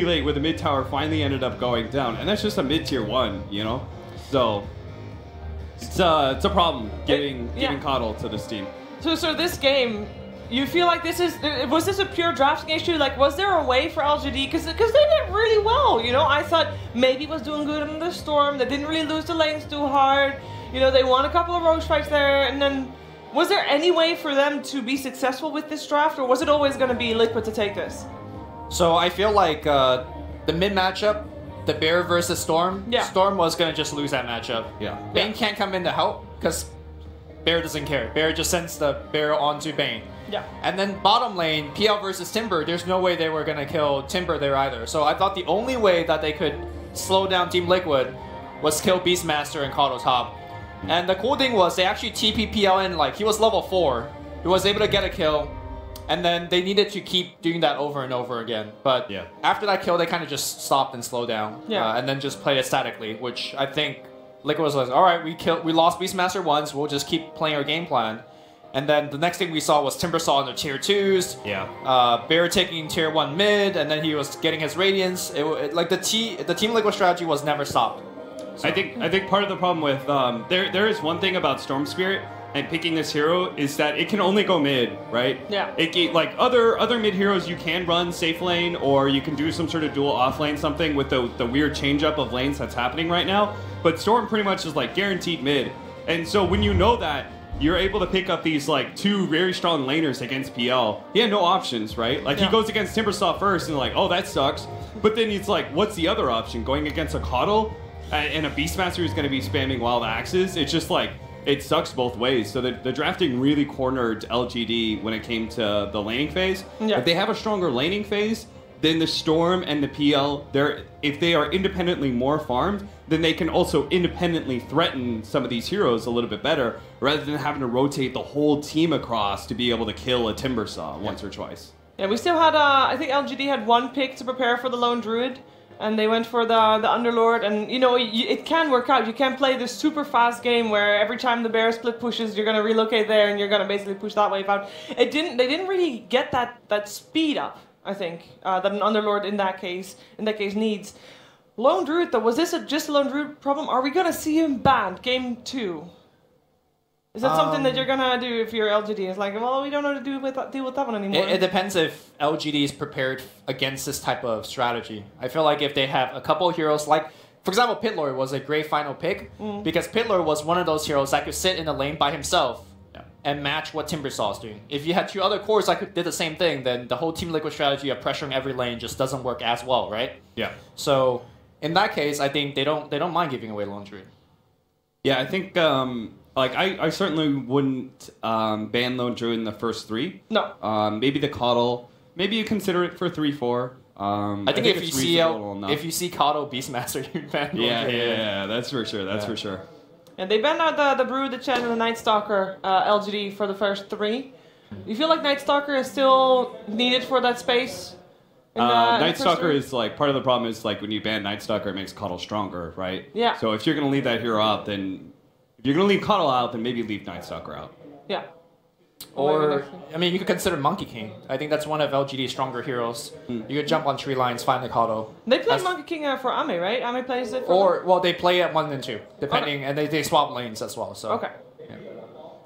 late where the mid tower finally ended up going down, and that's just a mid tier 1, you know. So it's a problem giving Coddle to this team. So this game, you feel like was this a pure drafting issue? Like, was there a way for LGD? Because they did really well, you know. I thought maybe was doing good in the Storm. They didn't really lose the lanes too hard. You know, they won a couple of Roche fights there, and then was there any way for them to be successful with this draft, or was it always going to be Liquid to take this? So I feel like the mid matchup, the Bear versus Storm, Storm was going to just lose that matchup. Yeah. Bane can't come in to help because Bear doesn't care. Bear just sends the Bear onto Bane. Yeah. And then bottom lane, PL versus Timber, there's no way they were going to kill Timber there either. So I thought the only way that they could slow down Team Liquid was kill Beastmaster and Coddle top. And the cool thing was they actually TP PL in, like, he was level 4. He was able to get a kill. And then they needed to keep doing that over and over again. But after that kill, they kind of just stopped and slowed down. And then just played it statically, which I think Liquid was like, all right, we lost Beastmaster once, we'll just keep playing our game plan. And then the next thing we saw was Timbersaw in the tier 2s. Bear taking tier 1 mid, and then he was getting his Radiance. Like the Team Liquid strategy was never stopped. So. I think part of the problem with there is one thing about Storm Spirit and picking this hero is that it can only go mid, right? Yeah. Like other mid heroes, you can run safe lane, or you can do some sort of dual off lane something with the weird change up of lanes that's happening right now. But Storm pretty much is like guaranteed mid, and so when you know that, you're able to pick up these like 2 very strong laners against PL. He had no options, right? Like he goes against Timbersaw first, and like, oh, that sucks. But then it's like, what's the other option? Going against a Coddle and a Beastmaster who's going to be spamming Wild Axes. It's just like, it sucks both ways. So the drafting really cornered LGD when it came to the laning phase. If they have a stronger laning phase, then the Storm and the PL, if they are independently more farmed, then they can also independently threaten some of these heroes a little bit better, rather than having to rotate the whole team across to be able to kill a Timbersaw once or twice. Yeah, we still had, I think LGD had 1 pick to prepare for the Lone Druid, and they went for the Underlord, and you know, it can work out. You can play this super fast game where every time the Bear split pushes, you're going to relocate there, and you're going to basically push that wave out. They didn't really get that speed up, I think, that an Underlord in that case needs. Lone Druid though, was this just a Lone Druid problem? Are we going to see him banned game 2? Is that something that you're going to do if you're LGD? It's like, well, we don't know how to deal with that one anymore. It depends if LGD is prepared against this type of strategy. I feel like if they have a couple of heroes, like, for example, Pitlord was a great final pick, because Pitlord was one of those heroes that could sit in the lane by himself and match what Timbersaw is doing. If you had 2 other cores that did the same thing, then the whole Team Liquid strategy of pressuring every lane just doesn't work as well, right? Yeah. So in that case, I think they don't mind giving away Lone Druid. Yeah, I think like I certainly wouldn't ban Lone Druid in the first 3. No. Maybe the Coddle. Maybe you consider it for 3-4. I think if you see Coddle Beastmaster, you ban Lone Druid. Yeah, that's for sure. That's for sure. And they banned out the Brood, the Chen, and the Night Stalker LGD for the first 3. You feel like Night Stalker is still needed for that space? Night Stalker is like, part of the problem is like when you ban Night Stalker, it makes Coddle stronger, right? Yeah. So if you're going to leave that hero out, then if you're going to leave Coddle out, then maybe leave Night Stalker out. Yeah. Or, I mean, you could consider Monkey King. I think that's one of LGD's stronger heroes. You could jump on tree lines, find the Coddle. They play Monkey King for Ame, right? Ame plays it for well, they play at 1 and 2, depending, and they swap lanes as well. So. Okay. Yeah.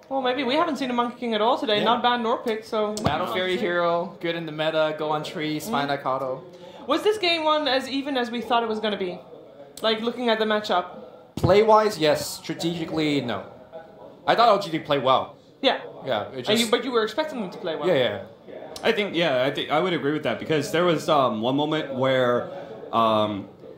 Well, maybe we haven't seen a Monkey King at all today. Not banned nor picked, so... Battle Fairy hero, good in the meta, go on trees, find that Coddle. Was this game one as even as we thought it was going to be? Like, looking at the matchup? Play-wise, yes. Strategically, no. I thought LGD played well. Yeah. Yeah. But you were expecting them to play well. Yeah. I think I would agree with that, because there was one moment where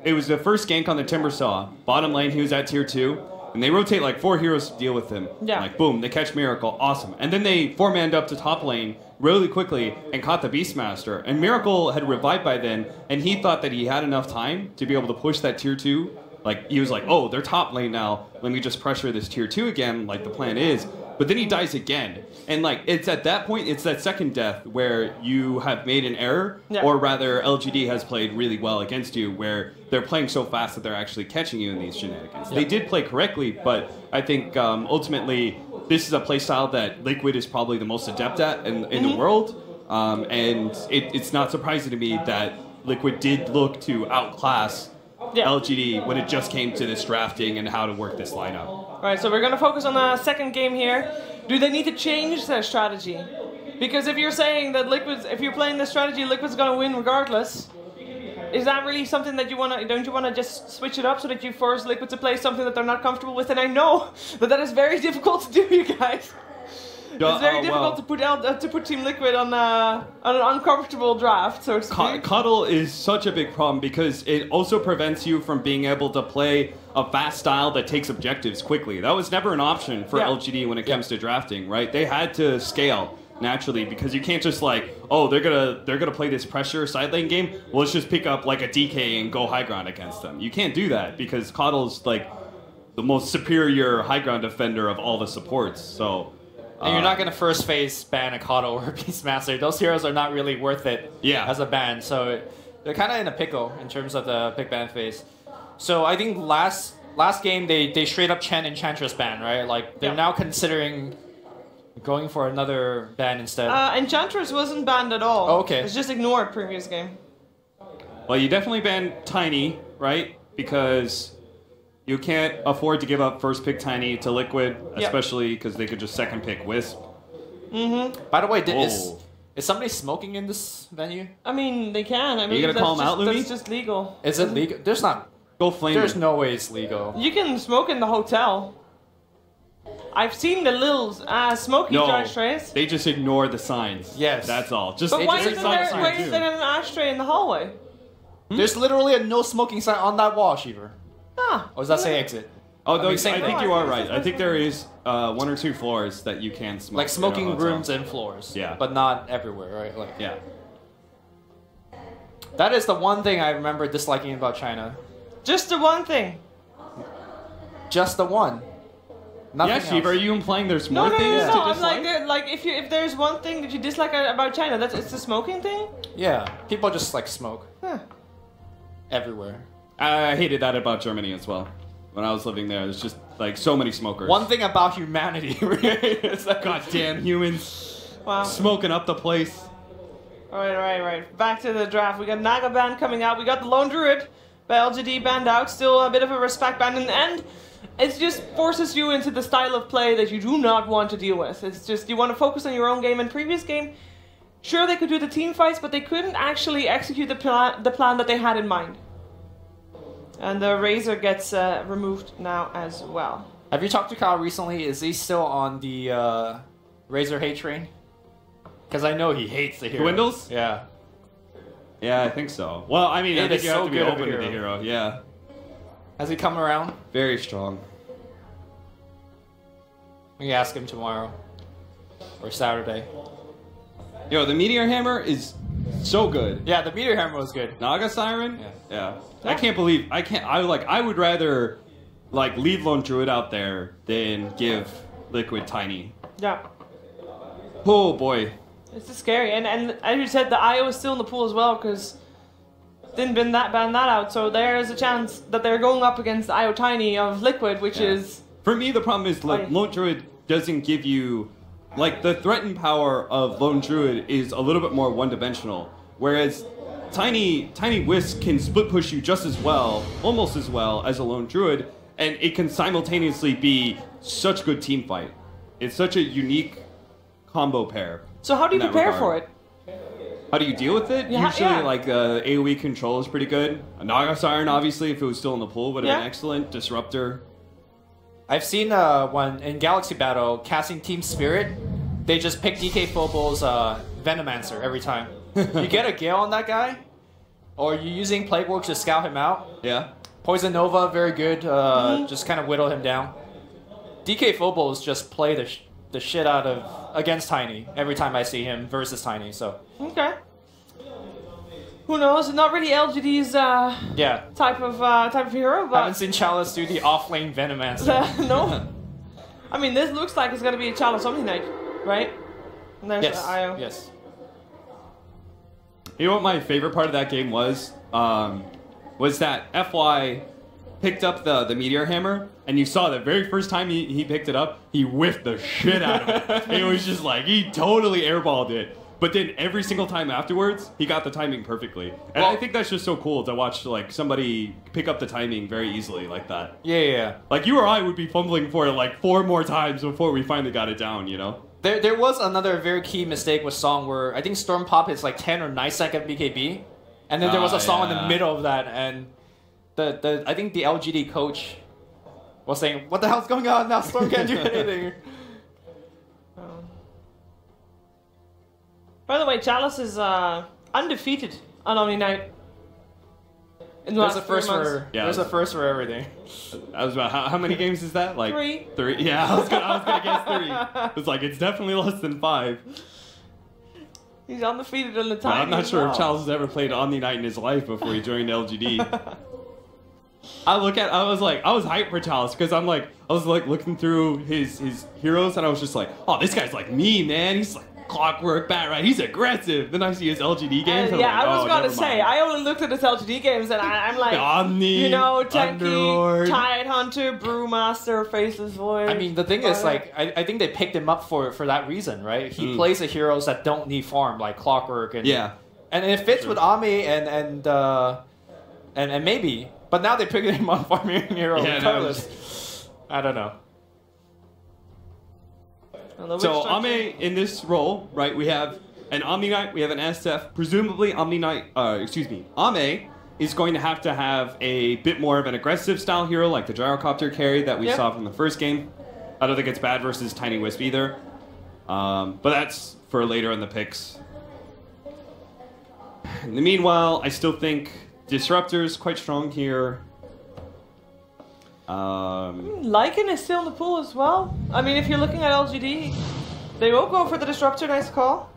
it was the first gank on the Timbersaw. Bottom lane, he was at tier 2, and they rotate like 4 heroes to deal with him. Yeah. Like boom, they catch Miracle, awesome. And then they 4-manned up to top lane really quickly and caught the Beastmaster. And Miracle had revived by then, and he thought that he had enough time to be able to push that tier 2. Like he was like, oh, they're top lane now. Let me just pressure this tier 2 again, like the plan is. But then he dies again. And like, it's at that point, it's that second death where you have made an error, or rather LGD has played really well against you, where they're playing so fast that they're actually catching you in these shenanigans. They did play correctly, but I think ultimately this is a playstyle that Liquid is probably the most adept at in the world. And it's not surprising to me that Liquid did look to outclass Yeah. LGD when it just came to this drafting and how to work this lineup. All right, so we're going to focus on the second game here. Do they need to change their strategy? Because if you're saying that if you're playing this strategy, Liquid's going to win regardless, is that really something that you want to, don't you want to just switch it up so that you force Liquid to play something that they're not comfortable with? And I know that is very difficult to do, you guys. It's very difficult to put Team Liquid on an uncomfortable draft, so to speak. Cuddle is such a big problem because it also prevents you from being able to play a fast style that takes objectives quickly. That was never an option for LGD when it comes to drafting, right? They had to scale naturally because you can't just like, oh, they're gonna play this pressure side lane game. Well, let's just pick up like a DK and go high ground against them. You can't do that because Cuddle's like the most superior high ground defender of all the supports. So. And you're not going to first phase ban a Kato or a Beastmaster. Those heroes are not really worth it as a ban. So they're kind of in a pickle in terms of the pick ban phase. So I think last game they straight up Chen Enchantress ban, right? Like they're now considering going for another ban instead. Enchantress wasn't banned at all. Oh, okay. It's just ignored previous game. Well, you definitely banned Tiny, right? Because you can't afford to give up first pick Tiny to Liquid, especially because they could just second pick Wisp. By the way, is somebody smoking in this venue? I mean, they can. I mean, you gonna call them out, Lumi? That's just legal. Is it legal? There's not. Go flame. There's no way it's legal. You can smoke in the hotel. I've seen the little smoky ashtrays. They just ignore the signs. Yes. That's all. But why isn't there an ashtray in the hallway? There's literally a no smoking sign on that wall, Shiver. Ah. Or does that say exit? Oh, I think you are right. I think there is 1 or 2 floors that you can smoke. Like smoking rooms and floors. Yeah. But not everywhere, right? Like, yeah. That is the one thing I remember disliking about China. Just the one thing. Just the one. Nothing else. Shiva, are you implying there's more things to I'm dislike? like if there's one thing that you dislike about China, it's the smoking thing? Yeah. People just like smoke. Huh. Everywhere. I hated that about Germany as well. When I was living there, there's just like so many smokers. One thing about humanity, it's like goddamn humans. Wow. Smoking up the place. Alright. Back to the draft. We got Naga ban coming out. We got the Lone Druid by LGD banned out. Still a bit of a respect ban in the end. It just forces you into the style of play that you do not want to deal with. It's just you want to focus on your own game. In previous game, sure they could do the team fights, but they couldn't actually execute the plan that they had in mind. And the Razor gets removed now as well. Have you talked to Kyle recently? Is he still on the Razor hate train? Because I know he hates the hero. Dwindles? Yeah. Yeah, I think so. Well, I mean, I think you have to be open to the hero. hero. Yeah. Has he come around? Very strong. We can ask him tomorrow. Or Saturday. Yo, the Meteor Hammer is so good. Yeah, the Meteor Hammer was good. Naga Siren? Yeah. I can't believe I would rather like leave Lone Druid out there than give Liquid Tiny. Yeah. Oh boy. It's just scary. And as you said, the IO is still in the pool as well because didn't ban that out. So there is a chance that they're going up against the IO Tiny of Liquid, which is... For me, the problem is like Lone Druid doesn't give you... Like, the threatened power of Lone Druid is a little bit more one-dimensional, whereas Tiny Wisp can split push you just as well, almost as well, as a Lone Druid, and it can simultaneously be such good team fight. It's such a unique combo pair. So how do you prepare for it? How do you deal with it? Usually, like, AoE control is pretty good. A Naga Siren, obviously, if it was still in the pool, would have been excellent. Disruptor. I've seen one in Galaxy Battle, casting Team Spirit, they just pick DK Phobos Venomancer every time. You get a Gale on that guy, or you're using Plague Works to scout him out. Yeah. Poison Nova, very good, just kind of whittle him down. DK Phobos just play the shit out of against Tiny every time I see him versus Tiny, so. Okay. Who knows? Not really LGD's type of hero, but... I haven't seen Chalice do the off-lane Venomancer. No. I mean, this looks like it's going to be a Chalice Omni Knight, right? And there's IO. Yes. You know what my favorite part of that game was? Was that FY picked up the Meteor Hammer, and you saw the very first time he picked it up, he whiffed the shit out of it. It was just like, he totally airballed it. But then every single time afterwards, he got the timing perfectly. And Well- I think that's just so cool to watch like somebody pick up the timing very easily like that. Yeah. Like you or I would be fumbling for it like 4 more times before we finally got it down, you know? There was another very key mistake with Song where I think Storm Pop is like 10 or 9 second BKB, and then there was a song in the yeah. middle of that, and I think the LGD coach was saying, "What the hell's going on now? Storm can't do anything." By the way, Chalice is undefeated on Omni Night. In the There's a last 3 first months. for Yeah, there's a first for everything. I was about how many games is that? Like 3. 3. Yeah, I was gonna guess 3. It's like it's definitely less than 5. He's undefeated in the But time. I'm not as sure well. if Charles has ever played Omni Night in his life before he joined LGD. I was hyped for Chalice because I was looking through his heroes and I was just like, oh, this guy's like me, man. He's like clockwork bat, right? He's aggressive. Then I see his LGD games. And yeah, I'm like, I was oh, gonna never say, mind. I only looked at his LGD games and I'm like, Omni, you know, Tanky, Underlord. Tide Hunter, Brewmaster, Faceless Void. I mean, the thing is, like, I think they picked him up for that reason, right? He plays the heroes that don't need farm, like Clockwork, and Yeah. and it fits with Ame and maybe, but now they picked him on farming hero Yeah, no, regardless. I don't know. So Ame in this role, right? We have an Omni Knight, we have an SF. Presumably, Ame is going to have a bit more of an aggressive style hero, like the gyrocopter carry that we saw from the first game. I don't think it's bad versus Tiny Wisp either, but that's for later in the picks. In the meanwhile, I still think Disruptor's quite strong here. Lycan is still in the pool as well. I mean, if you're looking at LGD, they will go for the Disruptor. Nice call.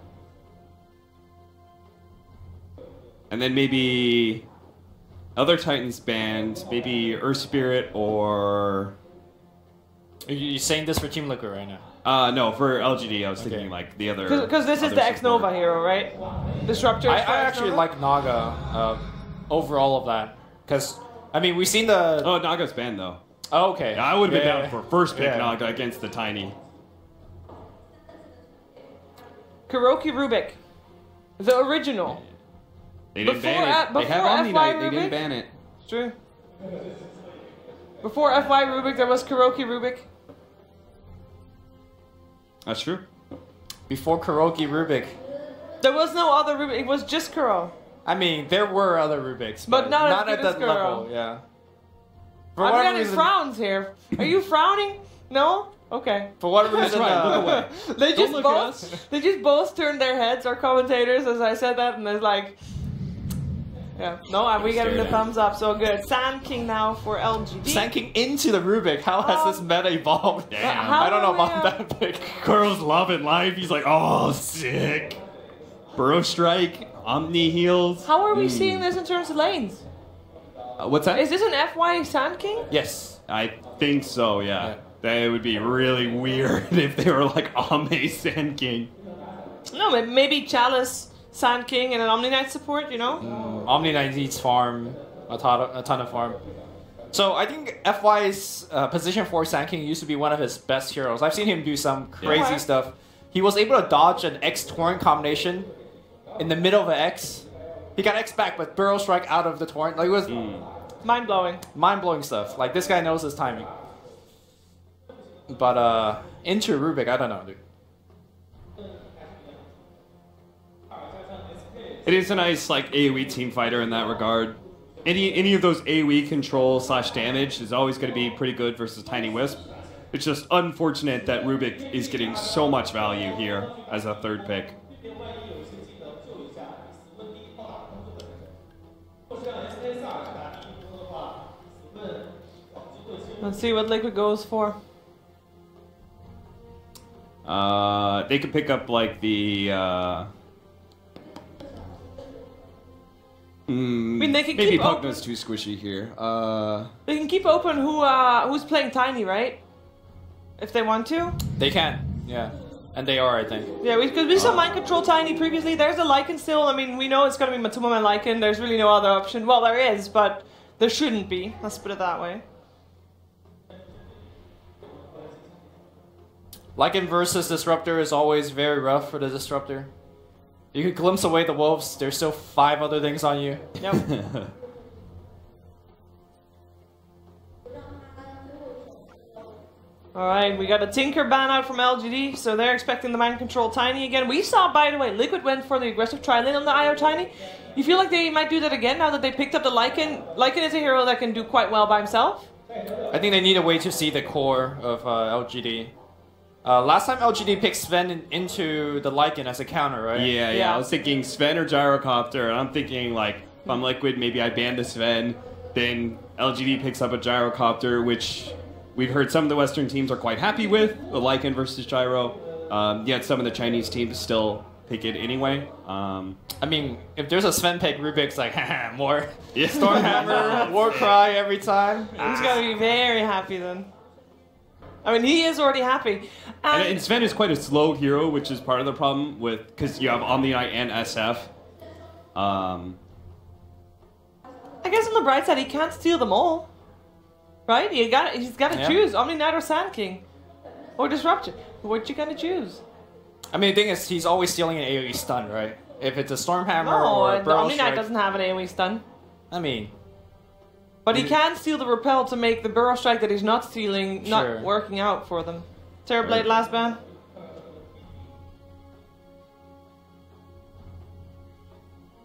And then maybe other Titans band, maybe Earth Spirit or... Are you saying this for Team Liquid right now? No, for LGD, I was thinking like the other... Because this is other the X Nova support. hero, right? Disruptor. I is for X actually Nova? like Naga over all of that because I mean we've seen the. Oh, Naga's banned though. Oh, okay. Yeah, I would have been Yeah, down for first pick yeah. Naga against the Tiny. Kuroki Rubik, the original. They didn't Before- ban it. They have before Omni FY Knight, they Rubik? didn't ban it. It's true. Before FY Rubik, there was Kuroki Rubik. That's true. Before Kuroki Rubik. There was no other Rubik. It was just Kuro. I mean, there were other Rubiks, But not as at good as that Kuro. level. Yeah. For I'm whatever getting reason, frowns here. Are you frowning? No? Okay. for whatever reason, right, look away. They just look at us. both they just both turned their heads, our commentators, as I said that, and there's like, yeah, no, we get the thumbs up, so good. Sand King now for LGD. Sanking into the Rubik. How has this meta evolved? Damn. How I don't know are we, about that pick. Kuro's loving life. He's like, oh, sick. Burrow Strike, Omni heals. How are we seeing this in terms of lanes? What's that? Is this an FY Sand King? Yes. I think so, yeah. That would be really weird if they were like Ame Sand King. No, maybe Chalice, Sand King, and an Omni Knight support, you know? Omni Knight needs farm, a ton of farm. So I think FY's position 4 Sanking used to be one of his best heroes. I've seen him do some crazy Yeah. stuff. He was able to dodge an X Torrent combination in the middle of an X. He got X back, but Burrow Strike out of the Torrent. Like, it was Mind blowing. mind-blowing stuff. Like, this guy knows his timing. But into Rubik, I don't know, dude. It is a nice like AoE team fighter in that regard. Any of those AoE control / damage is always going to be pretty good versus Tiny Wisp. It's just unfortunate that Rubik is getting so much value here as a third pick. Let's see what Liquid goes for. They could pick up like the. I mean, they can maybe keep Pugna's open. too squishy here. They can keep open who's playing Tiny, right? If they want to. They can, yeah. And they are, I think. Yeah, because we saw Mind Control Tiny previously. There's a Lycan still. I mean, we know it's going to be Matuma and Lycan. There's really no other option. Well, there is, but there shouldn't be. Let's put it that way. Lycan versus Disruptor is always very rough for the Disruptor. You could glimpse away the wolves. There's still 5 other things on you. Yep. Alright, we got a Tinker ban out from LGD, so they're expecting the mind control Tiny again. We saw, by the way, Liquid went for the aggressive tri-lane on the IO Tiny. You feel like they might do that again now that they picked up the Lycan? Lycan is a hero that can do quite well by himself. I think they need a way to see the core of LGD. Last time LGD picked Sven into the Lycan as a counter, right? Yeah. I was thinking Sven or Gyrocopter, and I'm thinking, like, if I'm Liquid, maybe I ban the Sven. Then LGD picks up a Gyrocopter, which we've heard some of the Western teams are quite happy with, the Lycan versus Gyro. Yet some of the Chinese teams still pick it anyway. I mean, if there's a Sven pick, Rubik's like, haha, more Stormhammer, Warcry every time. He's got to be very happy then. I mean, he is already happy. And Sven is quite a slow hero, which is part of the problem with, because you have Omni Knight and SF. I guess on the bright side, he can't steal them all. Right? He's got to choose Omni Knight or Sand King. Or Disruption. What you gonna choose? I mean, the thing is, he's always stealing an AoE stun, right? If it's a Stormhammer or a the Omni Knight Strike, doesn't have an AoE stun. I mean... But he can steal the Repel to make the Burrow Strike that he's not stealing not working out for them. Terrorblade last ban.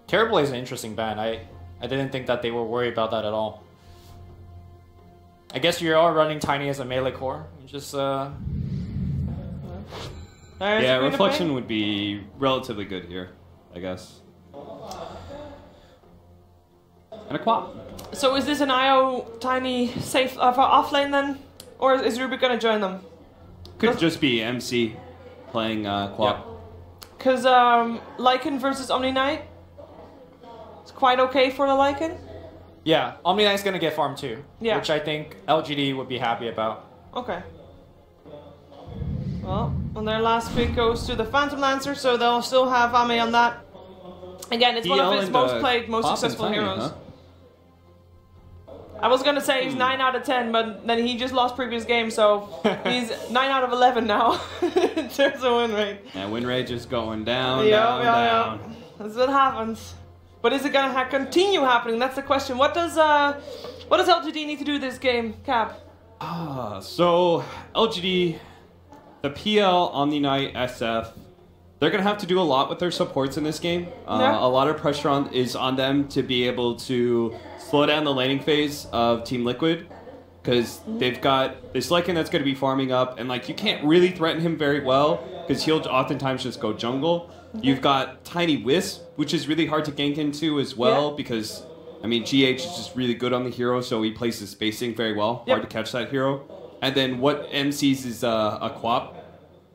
Terrorblade is an interesting ban. I didn't think that they were worried about that at all. I guess you are running Tiny as a melee core. Just yeah, Reflection would be relatively good here, I guess. And a Quap. So is this an IO Tiny safe off lane then? Or is Rubik gonna join them? Could just be MC playing Quap. Because Lycan versus Omni Knight is quite okay for the Lycan. Yeah, Omni Knight's gonna get farm too. Yeah. Which I think LGD would be happy about. Okay. Well, and their last pick goes to the Phantom Lancer, so they'll still have Ame on that. Again, it's one of his most played, most successful heroes. Huh? I was gonna say he's 9 out of 10, but then he just lost previous game, so he's 9 out of 11 now in terms of win rate. And win rate just going down, down. That's what happens. But is it gonna continue happening? That's the question. What does LGD need to do this game, Cap? So LGD, the PL, Omni Knight, SF, they're gonna have to do a lot with their supports in this game. A lot of pressure is on them to be able to slow down the laning phase of Team Liquid, because they've got this Lycan that's going to be farming up, and like you can't really threaten him very well because he'll oftentimes just go jungle. You've got Tiny Wisp, which is really hard to gank into as well, because I mean GH is just really good on the hero, so he plays his spacing very well. Hard to catch that hero. And then what MCs is a Quap,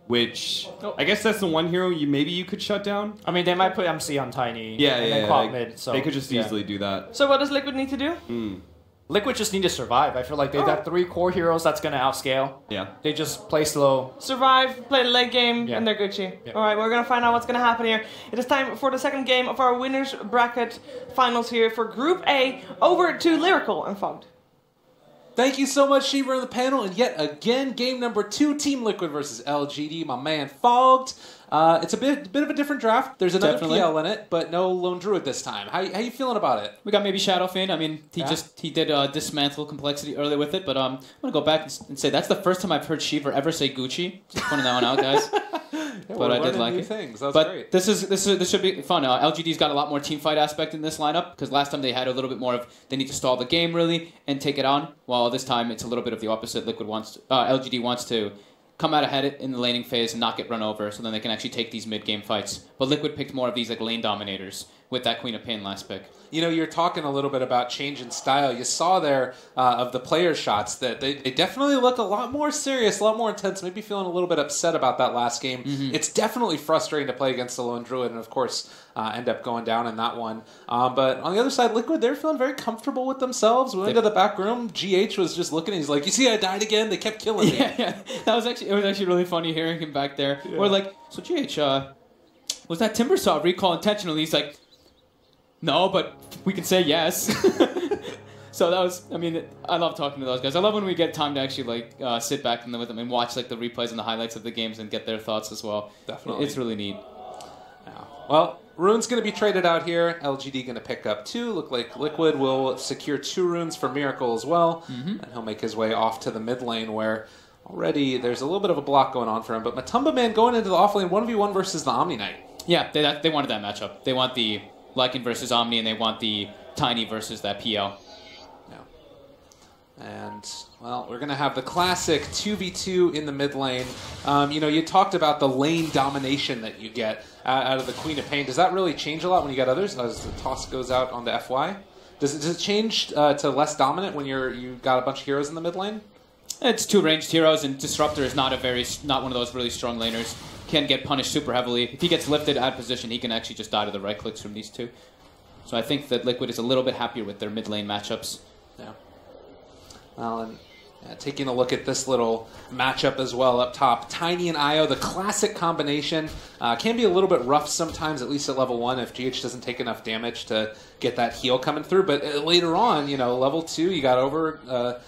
which I guess that's the one hero maybe you could shut down. I mean, they might put MC on Tiny. And then Quap mid, so they could just easily do that. So what does Liquid need to do? Liquid just need to survive. I feel like they've got 3 core heroes that's gonna outscale. Yeah. They just play slow. Survive, play the late game, and they're Gucci. Yeah. Alright, we're gonna find out what's gonna happen here. It is time for the second game of our winners bracket finals here for Group A. Over to Lyrical and Fogged. Thank you so much, Shiva, on the panel. And yet again, game number 2, Team Liquid versus LGD. My man Fogged. It's a bit of a different draft. There's another PL in it, but no Lone Druid this time. How you feeling about it? We got maybe Shadowfin. I mean, he did dismantle complexity earlier with it, but I'm gonna go back and say that's the first time I've heard Shiva ever say Gucci. Just pointing that one out, guys. But I did like it. That's great. This should be fun. LGD's got a lot more team fight aspect in this lineup because last time they had a little bit more of they need to stall the game really and take it on. While this time it's a little bit of the opposite. LGD wants to come out ahead in the laning phase and not get run over, so then they can actually take these mid-game fights. But Liquid picked more of these like lane dominators with that Queen of Pain last pick. You know, you're talking a little bit about change in style. You saw there of the player shots that they definitely look a lot more serious, a lot more intense, maybe feeling a little bit upset about that last game. It's definitely frustrating to play against the Lone Druid and, of course, end up going down in that one. But on the other side, Liquid, they're feeling very comfortable with themselves. We went into the back room. GH was just looking. He's like, you see, I died again. They kept killing me. Yeah. It was actually really funny hearing him back there. Yeah. We're like, so GH, was that Timbersaw recall intentional? He's like, no, but we can say yes. So that was, I mean, I love talking to those guys. I love when we get time to actually like sit back with them and watch like the replays and the highlights of the games and get their thoughts as well. Definitely. It's really neat. Yeah. Well, Rune's going to be traded out here. LGD going to pick up 2. Look like Liquid will secure 2 runes for Miracle as well. And he'll make his way off to the mid lane where already there's a little bit of a block going on for him. But Matumba Man going into the off lane 1v1 versus the Omni Knight. Yeah, they wanted that matchup. They want the Lycan versus Omni, and they want the Tiny versus that PL. And, well, we're going to have the classic 2v2 in the mid lane. You know, you talked about the lane domination that you get out of the Queen of Pain. Does that really change a lot when you get others as the toss goes out onto FY? Does it change to less dominant when you got a bunch of heroes in the mid lane? It's 2 ranged heroes, and Disruptor is not one of those really strong laners. Can get punished super heavily. If he gets lifted out of position, he can actually just die to the right clicks from these 2. So I think that Liquid is a little bit happier with their mid lane matchups. Yeah. Well, and taking a look at this little matchup as well up top. Tiny and Io, the classic combination. Can be a little bit rough sometimes, at least at level 1, if GH doesn't take enough damage to get that heal coming through. But later on, you know, level 2, you got overthrow.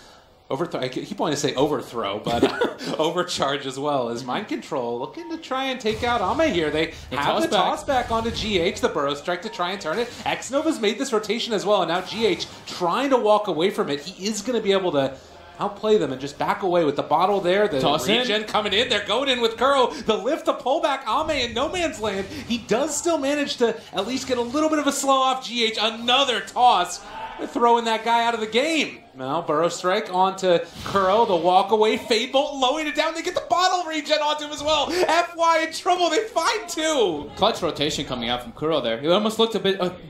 I keep wanting to say overthrow, but overcharge as well as mind control. Looking to try and take out Ame here. They have the toss back onto GH, the Burrow Strike to try and turn it. X-Nova's made this rotation as well, and now GH trying to walk away from it. He is going to be able to outplay them and just back away with the bottle there. The regen coming in. They're going in with Kuro. The lift, the pullback. Ame in no man's land. He does still manage to at least get a little bit of a slow off GH. Another toss. They're throwing that guy out of the game. Now, Burrow Strike onto Kuro. The walk away. Fade Bolt lowering it down. They get the bottle regen onto him as well. FY in trouble. They find 2. Clutch rotation coming out from Kuro there. It almost looked a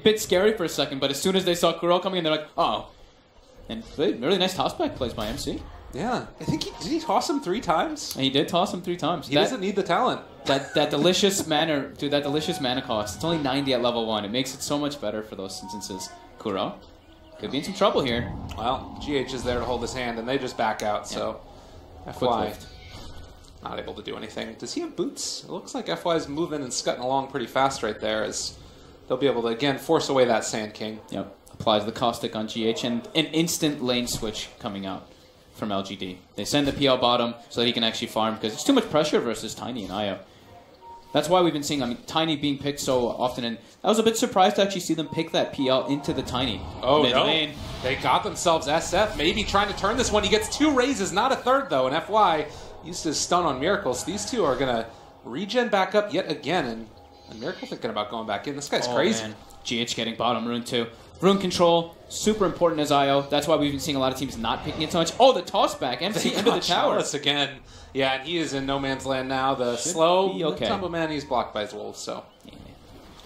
bit scary for a second, but as soon as they saw Kuro coming in, they're like, oh. And really nice tossback plays by MC. Yeah. I think did he toss him 3 times? And he did toss him 3 times. He doesn't need the talent. That delicious mana, dude, that delicious mana cost. It's only 90 at level 1. It makes it so much better for those instances. Kuro could be in some trouble here. Well, GH is there to hold his hand, and they just back out, so FY not able to do anything. Does he have boots? It looks like FY's moving and scutting along pretty fast right there, as they'll be able to, again, force away that Sand King. Yep. Applies the caustic on GH, and an instant lane switch coming out from LGD. They send the PL bottom so that he can actually farm, because it's too much pressure versus Tiny and Io. That's why we've been seeing, I mean, Tiny being picked so often, and I was a bit surprised to actually see them pick that PL into the Tiny. Oh, no. They got themselves SF, maybe trying to turn this one. He gets 2 raises, not a third, though, and FY used his stun on Miracle. So these 2 are going to regen back up yet again, and Miracle thinking about going back in. This guy's crazy. Man. GH getting bottom rune, too. Rune control, super important as IO. That's why we've been seeing a lot of teams not picking it so much. Oh, the toss back. MC into the tower. Again. Yeah, and he is in no man's land now. The slow Tumble Man, he's blocked by his wolves, so. Yeah.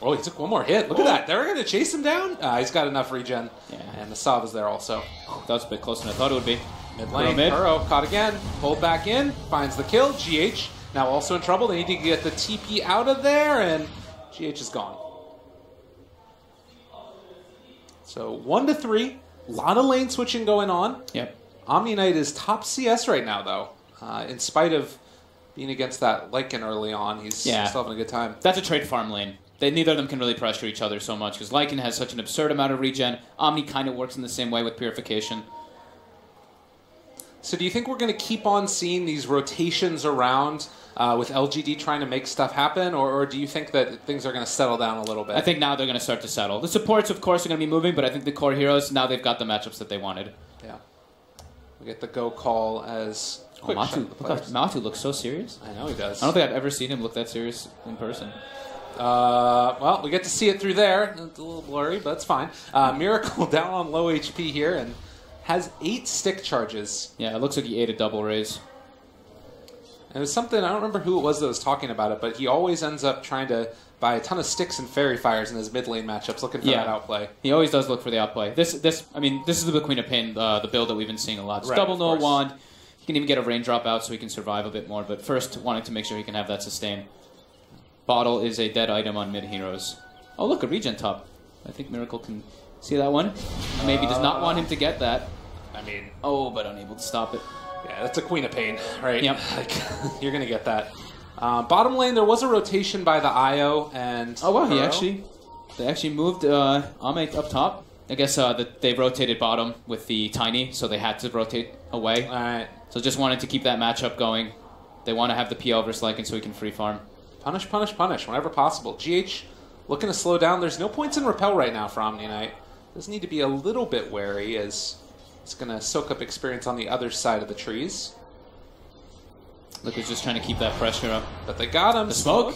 Oh, he took one more hit. Look at that. They're going to chase him down. He's got enough regen. Yeah. And the Sav is there also. That was a bit closer than I thought it would be. Mid lane. Kuro caught again. Pulled back in. Finds the kill. GH now also in trouble. They need to get the TP out of there, and GH is gone. So 1-3. A lot of lane switching going on. Yep. Omni Knight is top CS right now, though. In spite of being against that Lycan early on, he's still having a good time. That's a trade farm lane. Neither of them can really pressure each other so much, because Lycan has such an absurd amount of regen. Omni kind of works in the same way with Purification. So do you think we're going to keep on seeing these rotations around with LGD trying to make stuff happen, or do you think that things are going to settle down a little bit? I think now they're going to start to settle. The supports, of course, are going to be moving, but I think the core heroes, now they've got the matchups that they wanted. Yeah. We get the go call as... Matu looks so serious. I know he does. I don't think I've ever seen him look that serious in person. Well, we get to see it through there. It's a little blurry, but it's fine. Miracle down on low HP here and has 8 stick charges. Yeah, it looks like he ate a double raise. And it was something, I don't remember who it was that was talking about it, but he always ends up trying to buy a ton of sticks and fairy fires in his mid lane matchups, looking for that outplay. He always does look for the outplay. This is the Queen of Pain, the build that we've been seeing a lot. It's double no wand. He can even get a raindrop out so he can survive a bit more, but first wanting to make sure he can have that sustain. Bottle is a dead item on mid heroes. Oh look, a regen top. I think Miracle can see that one. Maybe does not want him to get that. I mean... Oh, but unable to stop it. Yeah, that's a Queen of Pain, right? Yep. Like, you're going to get that. Bottom lane, there was a rotation by the IO and... Oh, wow, they actually moved Ame up top. I guess they rotated bottom with the Tiny, so they had to rotate away. All right. So just wanted to keep that matchup going. They want to have the PL versus Lycan so he can free farm. Punish, punish, punish whenever possible. GH looking to slow down. There's no points in Repel right now for Omni Knight. Does need to be a little bit wary as it's going to soak up experience on the other side of the trees. Liquid's just trying to keep that pressure up. But they got him. The smoke.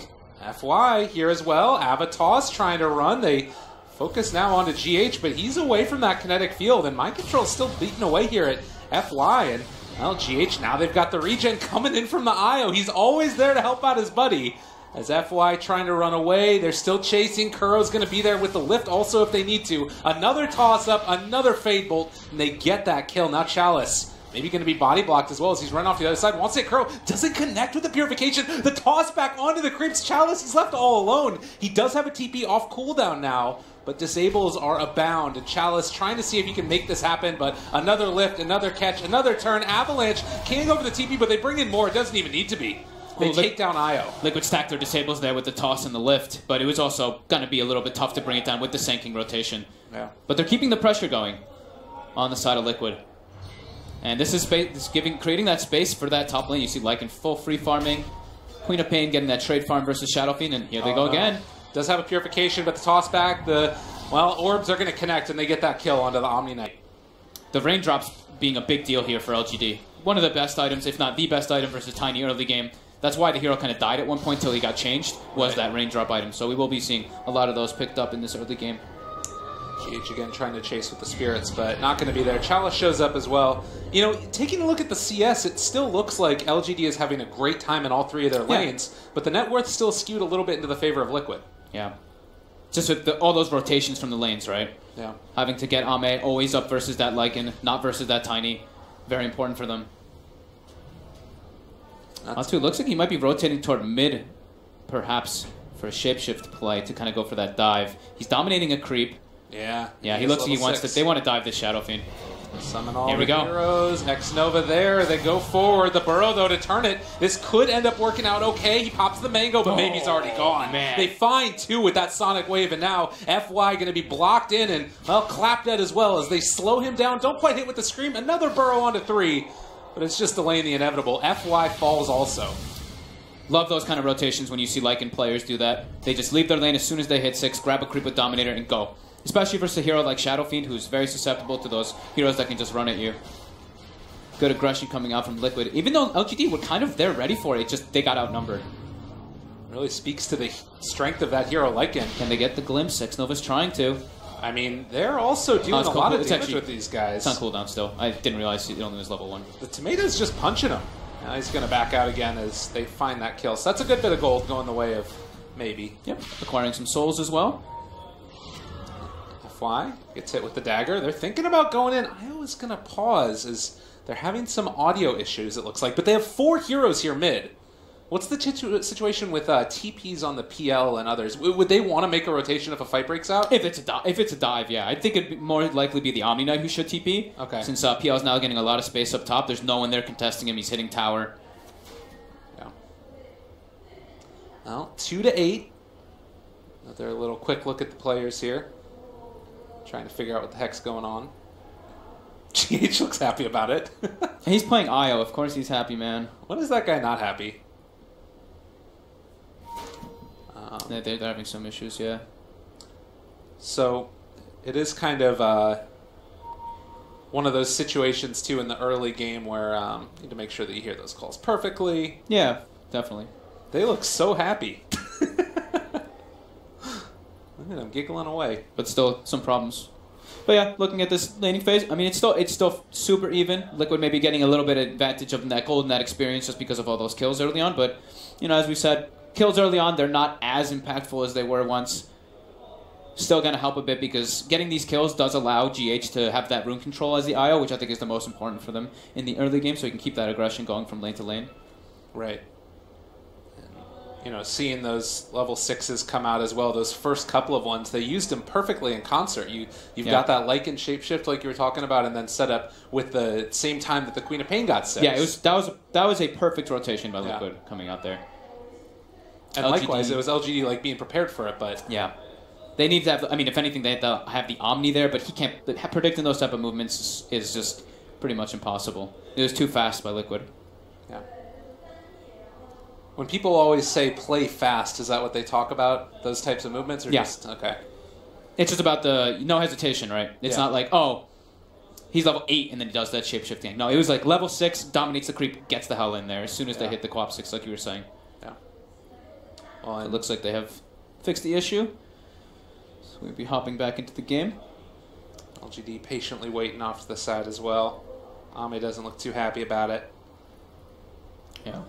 FY here as well. Avatar's trying to run. They focus now onto GH, but he's away from that kinetic field, and Mind Control's still beating away here at FY. And, well, GH, now they've got the regen coming in from the IO. He's always there to help out his buddy. As FY trying to run away, they're still chasing. Kuro's going to be there with the lift also if they need to. Another toss-up, another Fade Bolt, and they get that kill. Now Chalice. Maybe going to be body blocked as well as he's run off to the other side. Wants to hit Kuro. Doesn't connect with the Purification. The toss back onto the creeps. Chalice, he's left all alone. He does have a TP off cooldown now, but disables are abound. And Chalice trying to see if he can make this happen, but another lift, another catch, another turn. Avalanche can't go for the TP, but they bring in more. It doesn't even need to be. They take down IO. Liquid stacked their disables there with the toss and the lift, but it was also going to be a little bit tough to bring it down with the sinking rotation. Yeah. But they're keeping the pressure going on the side of Liquid. And this is creating that space for that top lane. You see Lycan full free farming. Queen of Pain getting that trade farm versus Shadow Fiend, and here they go again. Does have a Purification, but the toss back, orbs are going to connect, and they get that kill onto the Omni Knight. The raindrops being a big deal here for LGD. One of the best items, if not the best item versus Tiny early game. That's why the hero kind of died at one point until he got changed, was that raindrop item. So we will be seeing a lot of those picked up in this early game. GH again trying to chase with the spirits, but not going to be there. Chalice shows up as well. You know, taking a look at the CS, it still looks like LGD is having a great time in all three of their lanes, but the net worth still skewed a little bit into the favor of Liquid. Yeah. Just with all those rotations from the lanes, right? Yeah. Having to get Ame always up versus that Lycan, not versus that Tiny. Very important for them. It looks like he might be rotating toward mid, perhaps, for a shapeshift play to kind of go for that dive. He's dominating a creep. Yeah. Yeah, he looks like he wants to. They want to dive this Shadow Fiend. Summon all the heroes. X-Nova there. They go forward. The Burrow, though, to turn it. This could end up working out okay. He pops the Mango, but maybe he's already gone. Man. They find two with that Sonic Wave, and now FY going to be blocked in and, well, clapped at as well as they slow him down. Don't quite hit with the Scream. Another Burrow onto 3, but it's just delaying the inevitable. FY falls also. Love those kind of rotations when you see Lycan players do that. They just leave their lane as soon as they hit 6, grab a creep with Dominator, and go. Especially versus a hero like Shadow Fiend, who's very susceptible to those heroes that can just run at you. Good aggression coming out from Liquid. Even though LGD were kind of there ready for it, just they got outnumbered. Really speaks to the strength of that hero, Lycan. Can they get the glimpse? X-Nova's trying to. I mean, they're also doing a lot of damage with these guys. It's on cooldown still. I didn't realize he only was level 1. The Tomato's just punching him. Now he's going to back out again as they find that kill. So that's a good bit of gold going the way of maybe. Yep, acquiring some souls as well. FY gets hit with the dagger. They're thinking about going in. I was going to pause as they're having some audio issues, it looks like. But they have 4 heroes here mid. What's the situation with TPs on the PL and others? Would they want to make a rotation if a fight breaks out? If it's a dive, yeah. I think it'd more likely be the Omni Knight who should TP. Okay. Since PL is now getting a lot of space up top, there's no one there contesting him. He's hitting tower. Yeah. Well, 2-8. Another little quick look at the players here. Trying to figure out what the heck's going on. GH looks happy about it. He's playing IO. Of course he's happy, man. When is that guy not happy? They're having some issues, yeah. So, it is kind of one of those situations, too, in the early game where you need to make sure that you hear those calls perfectly. Yeah, definitely. They look so happy. I'm giggling away. But still, some problems. But yeah, looking at this laning phase, I mean, it's still super even. Liquid maybe getting a little bit of advantage of that gold and that experience just because of all those kills early on. But, you know, as we said, kills early on, they're not as impactful as they were once. Still going to help a bit because getting these kills does allow GH to have that rune control as the IO, which I think is the most important for them in the early game, so he can keep that aggression going from lane to lane. Right. You know, seeing those level 6s come out as well, those first couple of ones, they used them perfectly in concert. You've got that Lycan shapeshift like you were talking about, and then set up with the same time that the Queen of Pain got 6. Yeah, that was a perfect rotation by Liquid coming out there. And LGD, likewise, it was LGD like being prepared for it, but yeah, they need to have. I mean, if anything, they have to have the Omni there, but he can't. Predicting those type of movements is just pretty much impossible. It was too fast by Liquid. Yeah. When people always say play fast, is that what they talk about? Those types of movements? Or Yeah. just, okay. It's just about the no hesitation, right? It's not like, oh, he's level 8 and then he does that shape-shifting. No, it was like level 6, dominates the creep, gets the hell in there as soon as they hit the co-op 6, like you were saying. Yeah. Well, It looks like they have fixed the issue. So we'll be hopping back into the game. LGD patiently waiting off to the side as well. Ame doesn't look too happy about it. Yeah.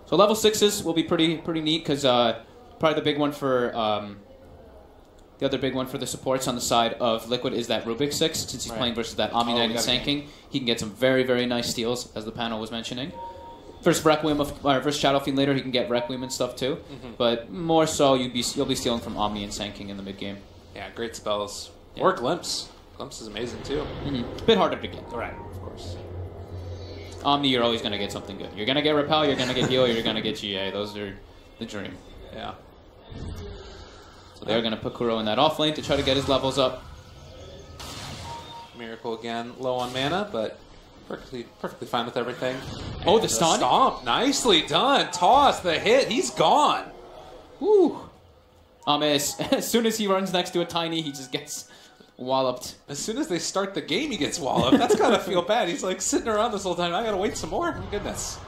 So level 6s will be pretty neat because probably the big one for the other big one for the supports on the side of Liquid is that Rubik 6. Since he's playing versus that Omni Knight and Sanking, he can get some very nice steals, as the panel was mentioning. Versus Requiem versus Shadow Fiend later, he can get Requiem and stuff too. But more so, you'll be stealing from Omni and Sanking in the mid game. Yeah, great spells. Yeah. Or Glimpse. Glimpse is amazing too. A bit harder to get. Right, of course. Omni, you're always going to get something good. You're going to get Repel, you're going to get Heal, you're going to get GA. Those are the dream. Yeah. So they're going to put Kuro in that off lane to try to get his levels up. Miracle again, low on mana, but perfectly fine with everything. Oh, And the stun? Stomp, nicely done. Toss, the hit, he's gone. Woo! As soon as he runs next to a Tiny, he just gets walloped. As soon as they start the game, he gets walloped. That's gotta feel bad. He's like sitting around this whole time. I gotta wait some more. My goodness.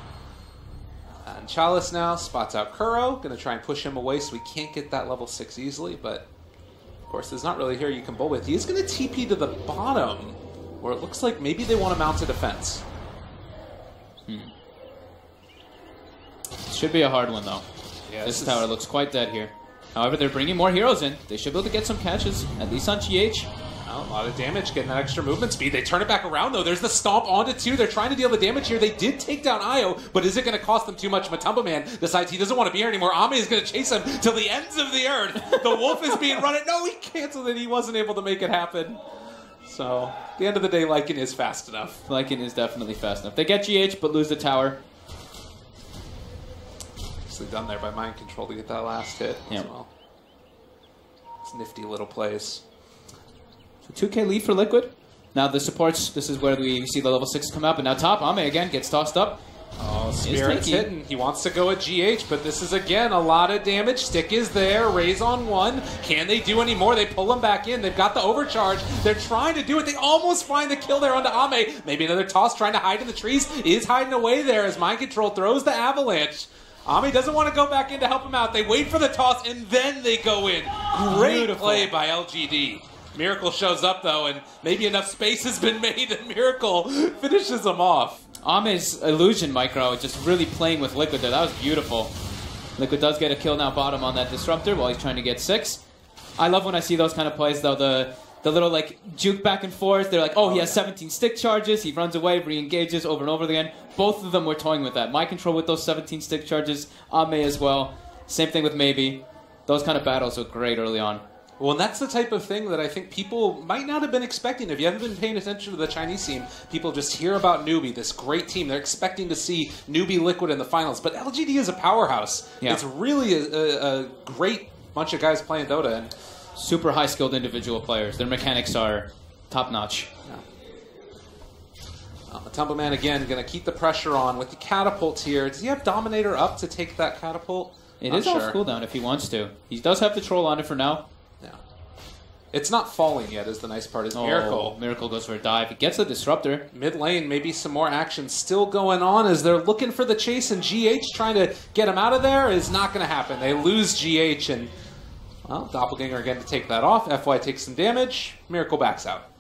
And Chalice now spots out Kuro. Gonna try and push him away so he can't get that level 6 easily, but of course there's not really here you can bowl with. He is gonna TP to the bottom, where it looks like maybe they want to mount a defense. Should be a hard one, though. Yeah, This tower looks quite dead here. However, they're bringing more heroes in. They should be able to get some catches, at least on GH. Well, a lot of damage, getting that extra movement speed. They turn it back around, though. There's the stomp onto 2. They're trying to deal the damage here. They did take down Io, but is it going to cost them too much? Matumba Man decides he doesn't want to be here anymore. Ame is going to chase him till the ends of the earth. The wolf is being run. No, he canceled it. He wasn't able to make it happen. So, at the end of the day, Lycan is fast enough. Lycan is definitely fast enough. They get GH, but lose the tower. Nicely done there by Mind Control to get that last hit as well. It's nifty little plays. So 2k lead for Liquid. Now the supports, this is where we see the level 6 come up. And now top, Ame again gets tossed up. Oh, Spirit's hitting. He wants to go at GH, but this is, again, a lot of damage. Stick is there. Raise on 1. Can they do any more? They pull him back in. They've got the overcharge. They're trying to do it. They almost find the kill there onto Ame. Maybe another toss trying to hide in the trees. Is hiding away there as Mind Control throws the avalanche. Ame doesn't want to go back in to help him out. They wait for the toss, and then they go in. Great play by LGD. Miracle shows up, though, and maybe enough space has been made that Miracle finishes him off. Ame's illusion micro just really playing with Liquid there. That was beautiful. Liquid does get a kill now bottom on that Disruptor while he's trying to get 6. I love when I see those kind of plays, though. The little, like, juke back and forth. They're like, oh, he has 17 stick charges. He runs away, re-engages over and over again. Both of them were toying with that. Mind Control with those 17 stick charges. Ame as well. Same thing with Maybe. Those kind of battles are great early on. Well, and that's the type of thing that I think people might not have been expecting. If you haven't been paying attention to the Chinese team, people just hear about Newbie, this great team. They're expecting to see Newbie Liquid in the finals. But LGD is a powerhouse. Yeah. It's really a great bunch of guys playing Dota. And super high-skilled individual players. Their mechanics are top-notch. Yeah. Matumba Man, again, going to keep the pressure on with the catapult here. Does he have Dominator up to take that catapult? It is off cooldown if he wants to. He does have the troll on it for now. Yeah. It's not falling yet is the nice part. Is Miracle. Miracle goes for a dive. He gets the Disruptor. Mid lane, maybe some more action still going on as they're looking for the chase, and GH trying to get him out of there is not going to happen. They lose GH, and, well, Doppelganger again to take that off. FY takes some damage. Miracle backs out.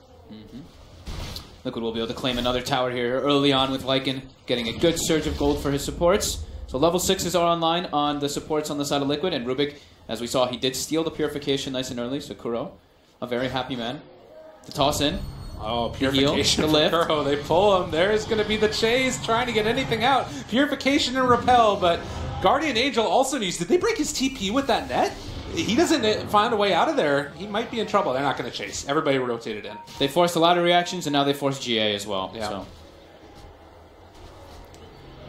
Liquid will be able to claim another tower here early on with Lycan, getting a good surge of gold for his supports. So level 6s are online on the supports on the side of Liquid, and Rubik, as we saw, he did steal the Purification nice and early, so Kuro, a very happy man. To toss in. Oh, Purification from Kuro. They pull him. There's going to be the chase, trying to get anything out. Purification and Repel, but Guardian Angel also needs... Did they break his TP with that net? He doesn't find a way out of there. He might be in trouble. They're not going to chase. Everybody rotated in. They forced a lot of reactions, and now they force GA as well. Yeah.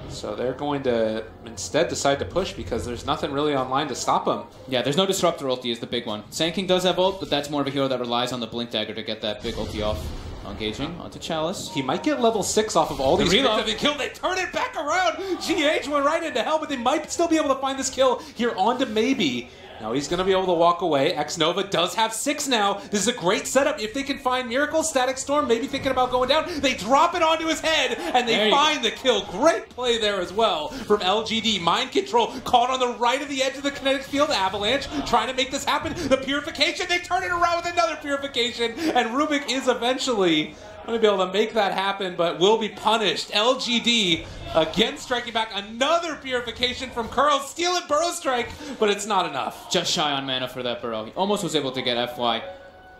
So they're going to instead decide to push because there's nothing really online to stop them. Yeah, there's no Disruptor ulti is the big one. Sand King does have ult, but that's more of a hero that relies on the Blink Dagger to get that big ulti off. Engaging onto Chalice. He might get level 6 off of all these reload. the kill. They turn it back around. GH went right into hell, but they might still be able to find this kill here onto Maybe. Now he's going to be able to walk away. X-Nova does have 6 now. This is a great setup. If they can find Miracle, Static Storm, maybe thinking about going down. They drop it onto his head, and they find the kill. Great play there as well from LGD. Mind Control caught on the right of the edge of the kinetic field. Avalanche trying to make this happen. The Purification, they turn it around with another Purification, and Rubik is eventually going to be able to make that happen, but will be punished. LGD again striking back. Another Purification from Curl. Stealing Burrow Strike, but it's not enough. Just shy on mana for that Burrow. He almost was able to get FY.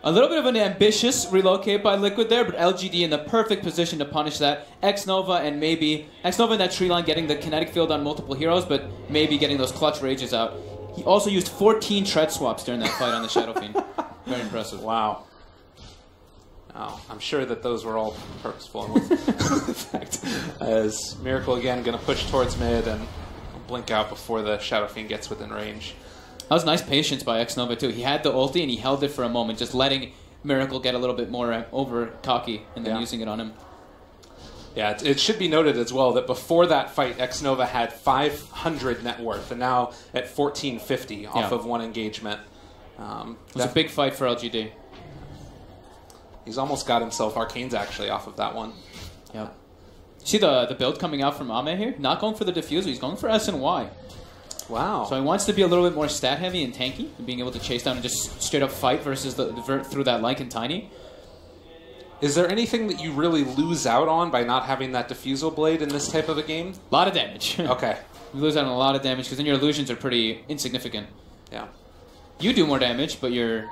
A little bit of an ambitious relocate by Liquid there, but LGD in the perfect position to punish that. X-Nova and maybe X-Nova in that tree line getting the kinetic field on multiple heroes, but maybe getting those clutch rages out. He also used 14 tread swaps during that fight on the Shadow Fiend. Very impressive. Wow. Oh, I'm sure that those were all purposeful in effect. As Miracle again going to push towards mid and blink out before the Shadow Fiend gets within range. That was nice patience by X-Nova too. He had the ulti and he held it for a moment, just letting Miracle get a little bit more over cocky and then using it on him. Yeah, it should be noted as well that before that fight, X-Nova had 500 net worth and now at 1450 off of one engagement. It was a big fight for LGD. He's almost got himself Arcanes actually off of that one. Yep. See the build coming out from Ame here? Not going for the diffuser, he's going for S and Y. Wow. So he wants to be a little bit more stat heavy and tanky, and being able to chase down and just straight up fight versus through that Lycan Tiny. Is there anything that you really lose out on by not having that Diffusal Blade in this type of a game? A lot of damage. Okay. You lose out on a lot of damage because then your illusions are pretty insignificant. Yeah. You do more damage, but you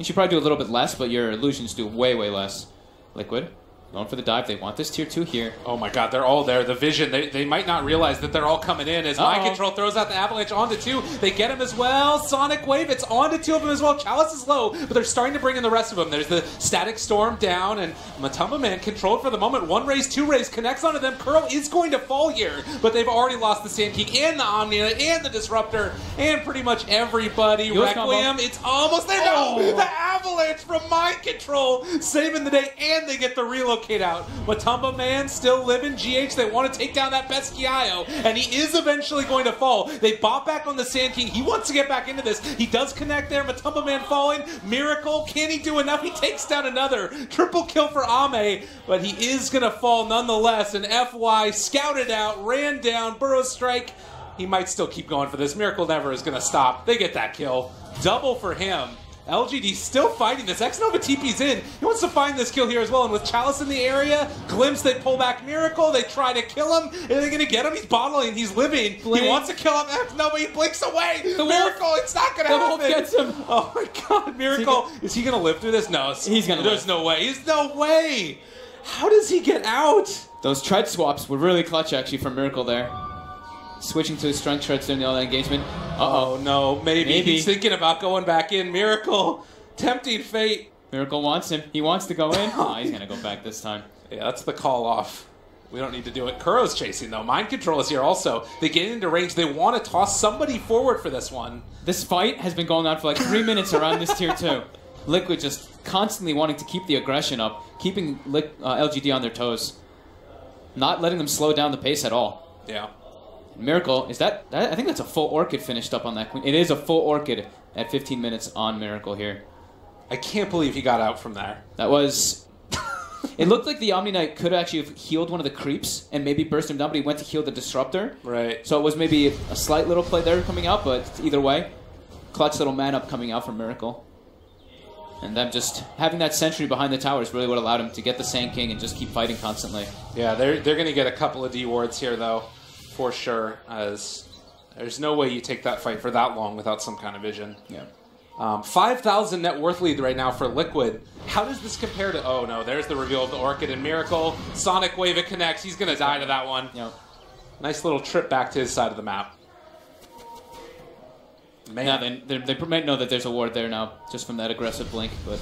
should probably do a little bit less, but your illusions do way, way less. Liquid, going for the dive. They want this tier 2 here. Oh my god, they're all there. The vision, they might not realize that they're all coming in as Mind Control throws out the Avalanche onto 2. They get him as well. Sonic Wave, it's onto 2 of them as well. Chalice is low, but they're starting to bring in the rest of them. There's the Static Storm down, and Matumba Man controlled for the moment. 1 raise, 2 raise, connects onto them. Curl is going to fall here, but they've already lost the Sand King and the Omnia and the Disruptor and pretty much everybody. Requiem, it's almost there. No! The Avalanche from Mind Control saving the day, and they get the relocate out. Matumba Man still living. GH, they want to take down that Pesquiaio, and he is eventually going to fall. They bought back on the Sand King. He wants to get back into this. He does connect there. Matumba Man falling. Miracle, can he do enough? He takes down another. Triple kill for Ame, but he is going to fall nonetheless, and FY scouted out, ran down, Burrow Strike. He might still keep going for this. Miracle never is going to stop. They get that kill. Double for him. LGD still fighting this. X-Nova TP's in. He wants to find this kill here as well. And with Chalice in the area, Glimpse, they pull back Miracle. They try to kill him. Are they going to get him? He's bottling. He's living. Blink. He wants to kill him. X-Nova, he blinks away. The Miracle, wolf. it's not going to The happen. wolf gets him. Oh my god, Miracle. Is he going to live through this? No. He's going to There's no way. There's no way. How does he get out? Those tread swaps were really clutch actually from Miracle there. Switching to his strength treads during the all engagement. Oh no, maybe he's thinking about going back in. Miracle. Tempting fate. Miracle wants him. He wants to go in. Oh, he's going to go back this time. Yeah, that's the call off. We don't need to do it. Kuro's chasing, though. Mind Control is here also. They get into range. They want to toss somebody forward for this one. This fight has been going on for like 3 minutes around this tier 2. Liquid just constantly wanting to keep the aggression up, keeping LGD on their toes. Not letting them slow down the pace at all. Yeah. Miracle, is that I think that's a full Orchid finished up on that Queen. It is a full Orchid at 15 minutes on Miracle here. I can't believe he got out from there. That was... It looked like the Omni Knight could actually have healed one of the creeps and maybe burst him down, but he went to heal the Disruptor. Right. So it was maybe a slight little play there coming out, but either way, clutch little man up coming out from Miracle. And them just having that sentry behind the tower is really what allowed him to get the Sand King and just keep fighting constantly. Yeah, they're going to get a couple of D wards here, though, for sure, as there's no way you take that fight for that long without some kind of vision. Yeah. 5,000 net worth lead right now for Liquid. How does this compare to... Oh, no, there's the reveal of the Orchid and Miracle. Sonic Wave, it connects. He's going to die to that one. Yep. Nice little trip back to his side of the map. Man. Now, they might know that there's a ward there now, just from that aggressive blink, but...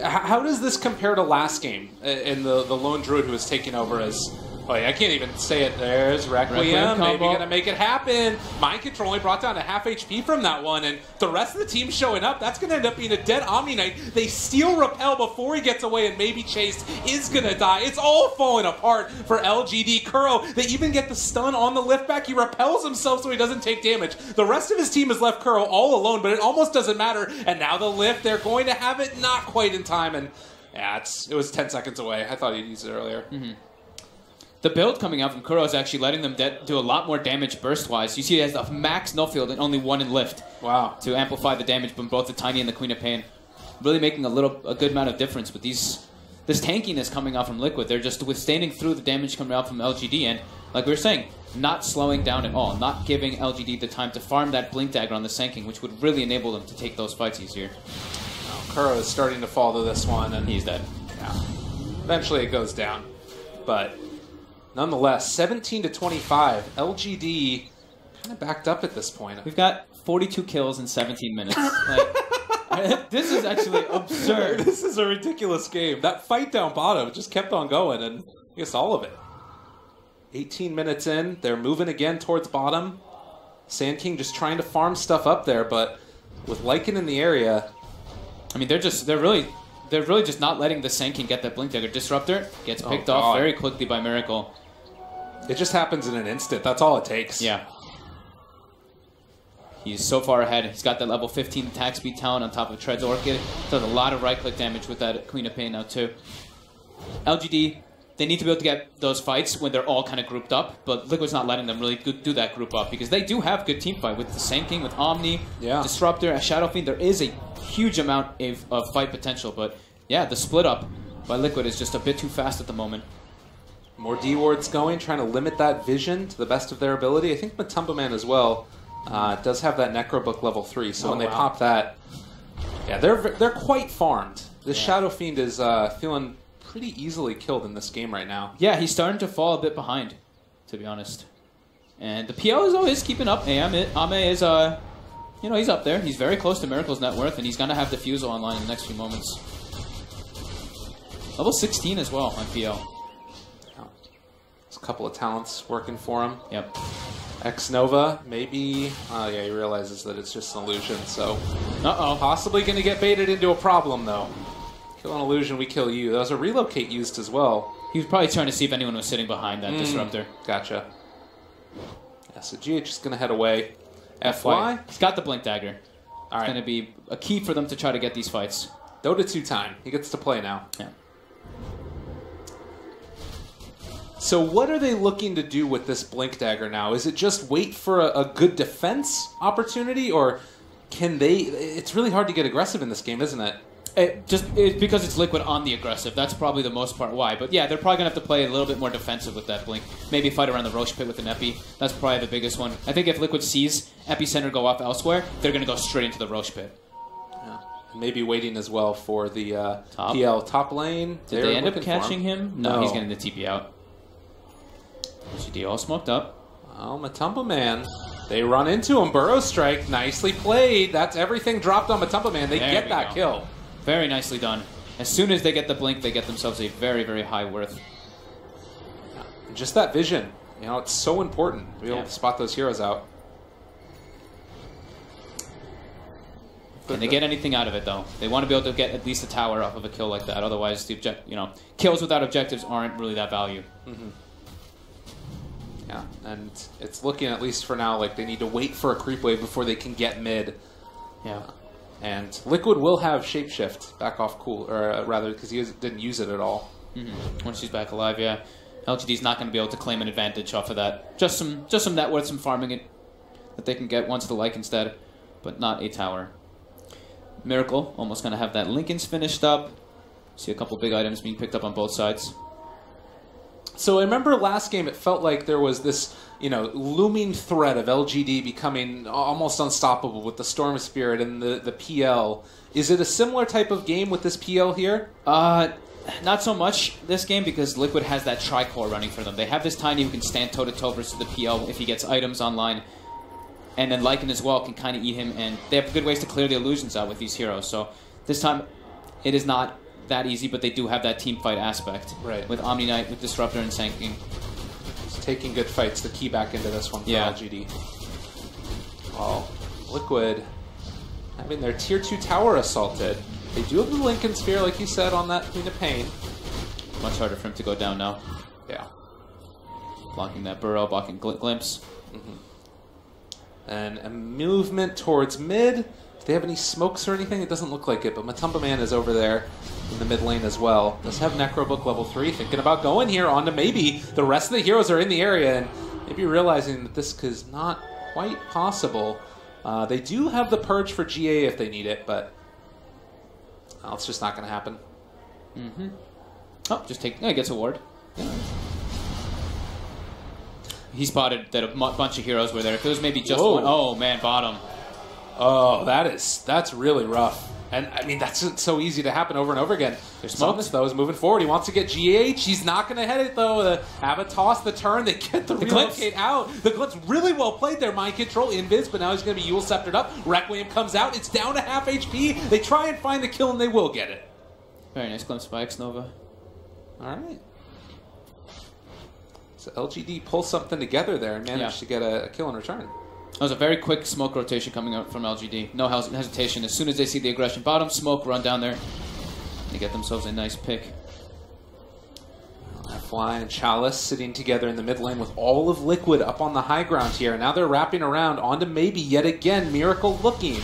How does this compare to last game in the Lone Druid who was taking over as Oh, yeah, I can't even say it. There's Requiem. Maybe going to make it happen. Mind Control only brought down a half HP from that one, and the rest of the team showing up, that's going to end up being a dead Omni Knight. They steal Repel before he gets away, and maybe Chase is going to die. It's all falling apart for LGD. Kuro, they even get the stun on the lift back. He repels himself so he doesn't take damage. The rest of his team has left Kuro all alone, but it almost doesn't matter. And now the lift, they're going to have it not quite in time, and yeah, it was 10 seconds away. I thought he'd used it earlier. The build coming out from Kuro is actually letting them do a lot more damage burst-wise. You see he has a max no field and only 1 in lift. Wow. To amplify the damage from both the Tiny and the Queen of Pain. Really making a good amount of difference with this tankiness coming out from Liquid. They're just withstanding through the damage coming out from LGD, and like we were saying, not slowing down at all. Not giving LGD the time to farm that Blink Dagger on the Sanking, which would really enable them to take those fights easier. Kuro is starting to fall to this one, and he's dead. Yeah. Eventually it goes down. But nonetheless, 17 to 25. LGD kind of backed up at this point. We've got 42 kills in 17 minutes. This is actually absurd. This is a ridiculous game. That fight down bottom just kept on going, and I guess all of it. 18 minutes in, they're moving again towards bottom. Sand King just trying to farm stuff up there, but with Lycan in the area, I mean, they're really just not letting the Sand King get that Blink Dagger. Disruptor gets picked off very quickly by Miracle. It just happens in an instant. That's all it takes. Yeah. He's so far ahead. He's got that level 15 attack speed talent on top of Tread's Orchid. Does a lot of right-click damage with that Queen of Pain now, too. LGD, they need to be able to get those fights when they're all kind of grouped up, but Liquid's not letting them really do that group up because they do have good team fight with the Sand King, with Omni, Disruptor, a Shadow Fiend. There is a huge amount of fight potential, but yeah, the split up by Liquid is just a bit too fast at the moment. More D-wards going, trying to limit that vision to the best of their ability. I think Matumba Man as well does have that Necrobook level 3, so when they pop that, yeah, they're quite farmed. This Shadow Fiend is feeling pretty easily killed in this game right now. Yeah, he's starting to fall a bit behind, to be honest. And the PL is keeping up. Ame is, you know, he's up there. He's very close to Miracle's net worth, and he's going to have Diffusal online in the next few moments. Level 16 as well on PL. There's a couple of talents working for him. Yep. X-Nova, maybe... Oh, yeah, he realizes that it's just an illusion, so... Possibly going to get baited into a problem, though. Kill an illusion, we kill you. There was a relocate used as well. He was probably trying to see if anyone was sitting behind that Disruptor. Gotcha. Yeah, so GH is going to head away. FY? He's got the Blink Dagger. All right. It's going to be a key for them to try to get these fights. Dota 2 time. He gets to play now. Yeah. So what are they looking to do with this Blink Dagger now? Is it just wait for a good defense opportunity, or can they... It's really hard to get aggressive in this game, isn't it? It's because it's Liquid on the aggressive. That's probably the most part why. But yeah, they're probably going to have to play a little bit more defensive with that Blink. Maybe fight around the Roche Pit with an Epi. That's probably the biggest one. I think if Liquid sees Epicenter go off elsewhere, they're going to go straight into the Roche Pit. Yeah. Maybe waiting as well for the PL top lane. Did they end up catching him? No, he's getting the TP out. LGD all smoked up. Oh, Matumba Man. They run into him. Burrow Strike. Nicely played. That's everything dropped on Matumba Man. They get that kill. Very nicely done. As soon as they get the Blink, they get themselves a very, very high worth. Just that vision. You know, it's so important to be able to spot those heroes out. Can they get anything out of it, though? They want to be able to get at least a tower off of a kill like that. Otherwise, the kills without objectives aren't really that value. Yeah, and it's looking, at least for now, like they need to wait for a creep wave before they can get mid. Yeah. And Liquid will have Shapeshift back off cool, or rather, because he didn't use it at all. Once he's back alive, yeah. LGD's not going to be able to claim an advantage off of that. Just some net worth, some farming it that they can get once the like instead, but not a tower. Miracle almost going to have that Linken's finished up. See a couple big items being picked up on both sides. So I remember last game, it felt like there was this, looming threat of LGD becoming almost unstoppable with the Storm Spirit and the PL. Is it a similar type of game with this PL here? Not so much this game because Liquid has that Tricore running for them. They have this Tiny who can stand toe-to-toe versus the PL if he gets items online. And then Lycan as well can kind of eat him, and they have good ways to clear the illusions out with these heroes. So this time, it is not that easy, but they do have that team fight aspect. Right. With Omni Knight, with Disruptor and Sand King. taking good fights, the key back into this one for LGD. Well, Liquid having their tier 2 tower assaulted. They do have the Lincoln Sphere, like you said, on that Queen of Pain. Much harder for him to go down now. Yeah. Blocking that burrow, blocking Glimpse. And a movement towards mid. Do they have any smokes or anything? It doesn't look like it, but Matumba Man is over there in the mid lane as well. Does have Necrobook level 3. Thinking about going here onto maybe the rest of the heroes are in the area and maybe realizing that this is not quite possible. They do have the Purge for GA if they need it, but it's just not going to happen. Oh, just take... he gets a ward. He spotted that a bunch of heroes were there. If it was maybe just one... Oh, man, bottom. Oh, that's really rough. And, I mean, that's so easy to happen over and over again. Smokus, though, is moving forward. He wants to get GH. He's not going to head it, though. Have a toss, the turn. They get the relocate out. The Glimpse really well played there. Mind control, invis, but now he's going to be Yule Sceptered up. Requiem comes out. It's down to half HP. They try and find the kill, and they will get it. Very nice Glimpse by Xnova. All right. So LGD pulls something together there and managed to get a kill in return. That was a very quick smoke rotation coming out from LGD. No hesitation. As soon as they see the aggression bottom, smoke, run down there. They get themselves a nice pick. FY and Chalice sitting together in the mid lane with all of Liquid up on the high ground here. Now they're wrapping around onto maybe yet again Miracle looking.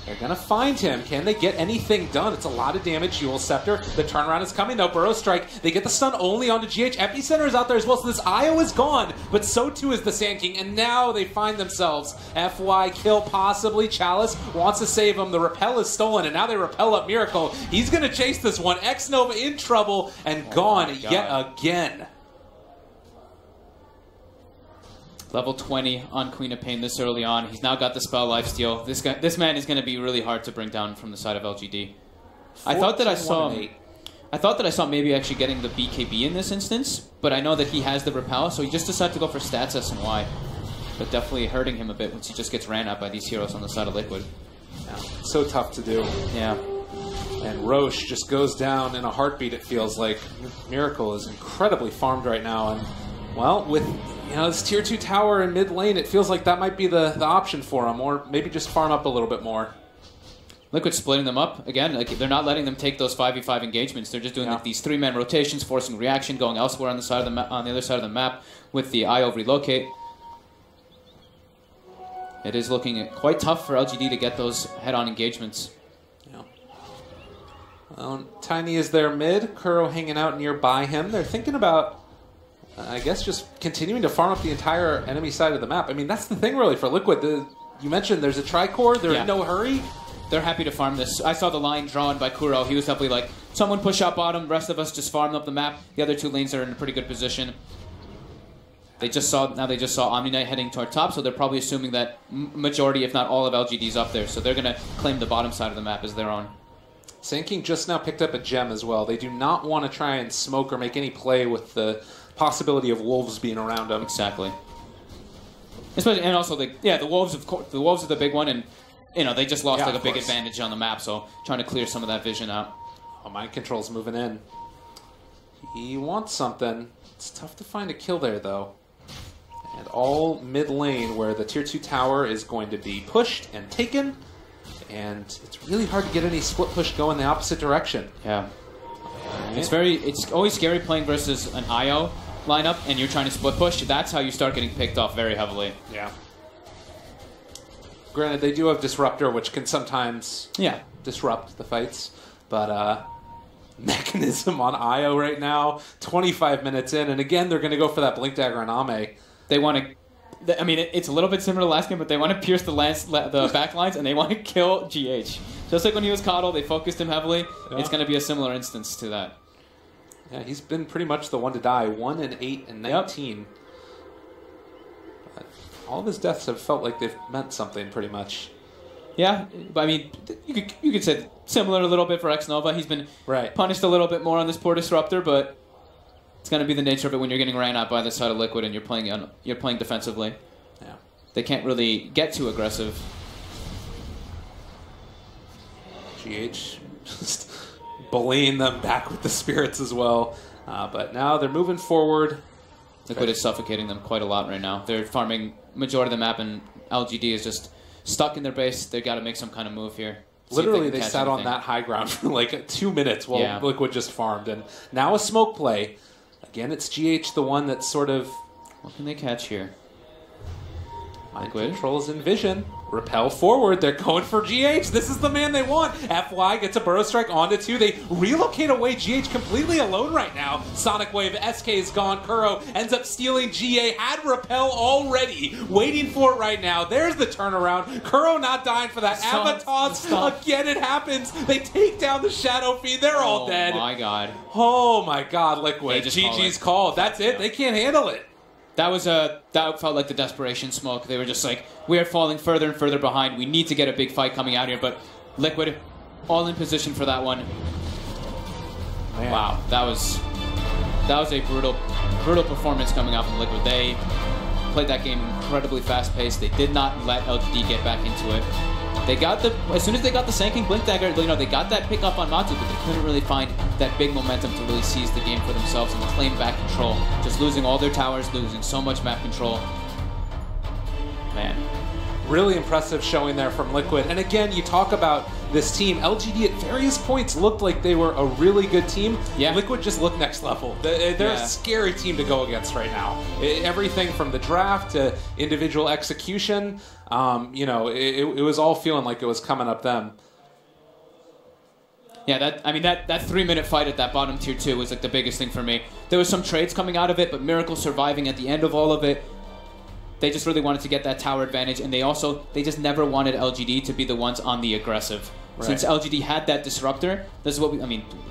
They're going to find him. Can they get anything done? It's a lot of damage. Yule Scepter. The turnaround is coming. No Burrow Strike. They get the stun only onto GH. Epicenter is out there as well, so this IO is gone, but so too is the Sand King, and now they find themselves. FY kill possibly. Chalice wants to save him. The repel is stolen, and now they repel up Miracle. He's going to chase this one. Xnova in trouble and gone yet again. Level 20 on Queen of Pain this early on. He's now got the spell lifesteal. This man is going to be really hard to bring down from the side of LGD. I thought that I saw maybe actually getting the BKB in this instance, but I know that he has the repel, so he just decided to go for stats S and Y. But definitely hurting him a bit once he just gets ran at by these heroes on the side of Liquid. Yeah, so tough to do. Yeah. And Roche just goes down in a heartbeat, it feels like. Miracle is incredibly farmed right now, and well, with this tier 2 tower in mid lane, it feels like that might be the option for him, or maybe just farm up a little bit more. Liquid splitting them up again. Like they're not letting them take those 5v5 engagements. They're just doing like these 3-man rotations, forcing reaction, going elsewhere on the side of the on the other side of the map with the IO relocate. It is looking quite tough for LGD to get those head-on engagements. Yeah. Well, Tiny is there mid. Kuro hanging out nearby him. They're thinking about, I guess, just continuing to farm up the entire enemy side of the map. I mean, that's the thing, really, for Liquid. You mentioned there's a Tricore. They're in no hurry. They're happy to farm this. I saw the line drawn by Kuro. He was definitely like, someone push out bottom, rest of us just farm up the map. The other 2 lanes are in a pretty good position. They just saw Omni Knight heading toward top, so they're probably assuming that majority, if not all, of LGD's up there. So they're going to claim the bottom side of the map as their own. Sand King just now picked up a gem as well. They do not want to try and smoke or make any play with the possibility of wolves being around them. Exactly. Especially, and also the wolves, of course, the wolves are the big one, and they just lost like a big advantage on the map, so trying to clear some of that vision out. Oh, Mind Control's moving in. He wants something. It's tough to find a kill there, though. And all mid lane where the tier 2 tower is going to be pushed and taken, and it's really hard to get any split push going the opposite direction. Yeah. It's always scary playing versus an IO lineup and you're trying to split push. That's how you start getting picked off very heavily. Yeah. Granted, they do have Disruptor, which can sometimes disrupt the fights, but Mechanism on IO right now, 25 minutes in, and again, they're going to go for that Blink Dagger on Ame. They want to... I mean, it's a little bit similar to last game, but they want to pierce the back lines, and they want to kill GH. Just like when he was Coddle, they focused him heavily. Yeah. It's going to be a similar instance to that. Yeah, he's been pretty much the one to die. 1 and 8 and 19. Yep. But all of his deaths have felt like they've meant something, pretty much. Yeah, but I mean, you could say similar a little bit for Xnova. He's been punished a little bit more on this poor Disruptor, but it's going to be the nature of it when you're getting ran out by the side of Liquid and you're playing defensively. Yeah, they can't really get too aggressive. GH just bullying them back with the spirits as well. But now they're moving forward. Liquid is suffocating them quite a lot right now. They're farming majority of the map, and LGD is just stuck in their base. They've got to make some kind of move here. Literally, they sat on that high ground for like 2 minutes while Liquid just farmed. And now a smoke play. Again, it's GH the one that's sort of... What can they catch here? Mind controls and vision. Repel forward. They're going for GH. This is the man they want. FY gets a burrow strike onto 2. They relocate away. GH completely alone right now. Sonic Wave. SK is gone. Kuro ends up stealing GA. Had Repel already. Waiting for it right now. There's the turnaround. Kuro not dying for that. Avatos. Again, it happens. They take down the Shadow Fiend. They're all dead. Oh my god. Oh my god, Liquid. GG's called. That's it. They can't handle it. That felt like the desperation smoke. They were just like, we are falling further and further behind. We need to get a big fight coming out here. But Liquid, all in position for that one. Man. Wow, that was a brutal performance coming out from Liquid. They played that game incredibly fast-paced. They did not let LGD get back into it. They got as soon as they got the Sanking Blink Dagger, they got that pick up on Matu, but they couldn't really find that big momentum to really seize the game for themselves and claim back control. Just losing all their towers, losing so much map control. Man. Really impressive showing there from Liquid. And again, you talk about this team. LGD at various points looked like they were a really good team. Yeah. Liquid just looked next level. They're a scary team to go against right now. Everything from the draft to individual execution, it was all feeling like it was coming up them. Yeah, that 3-minute fight at that bottom tier 2 was like the biggest thing for me. There was some trades coming out of it, but Miracle surviving at the end of all of it. They just really wanted to get that tower advantage, and they just never wanted LGD to be the ones on the aggressive. Right. Since LGD had that disruptor, this is what I'm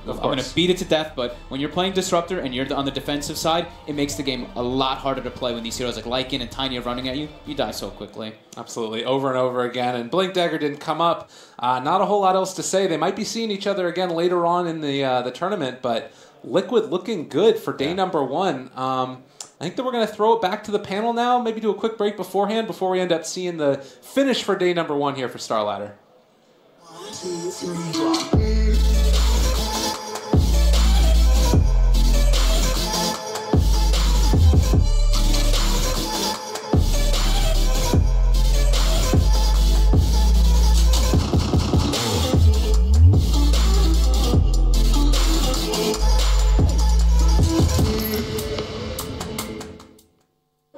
going to beat it to death, but when you're playing disruptor and you're on the defensive side, it makes the game a lot harder to play when these heroes like Lycan and Tiny are running at you. You die so quickly. Absolutely, over and over again. And Blink Dagger didn't come up. Not a whole lot else to say. They might be seeing each other again later on in the tournament, but Liquid looking good for day number 1. I think that we're going to throw it back to the panel now, maybe do a quick break beforehand before we end up seeing the finish for day number 1 here for Star Ladder. 1, 2, 3, drop.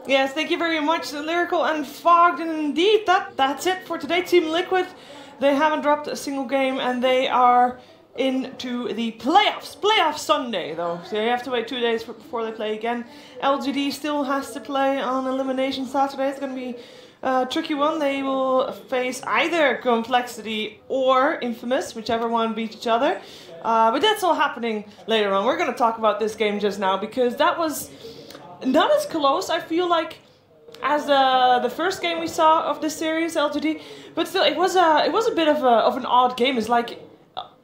Yes, thank you very much, Lyrical and Fogged, and indeed, that's it for today. Team Liquid, they haven't dropped a single game, and they are into the playoffs. Playoff Sunday, though, so you have to wait 2 days before they play again. LGD still has to play on Elimination Saturday. It's going to be a tricky one. They will face either Complexity or Infamous, whichever one beats each other. But that's all happening later on. We're going to talk about this game just now, because that was not as close, I feel like, as the first game we saw of this series, LGD. But still, it was a bit of an odd game. It's like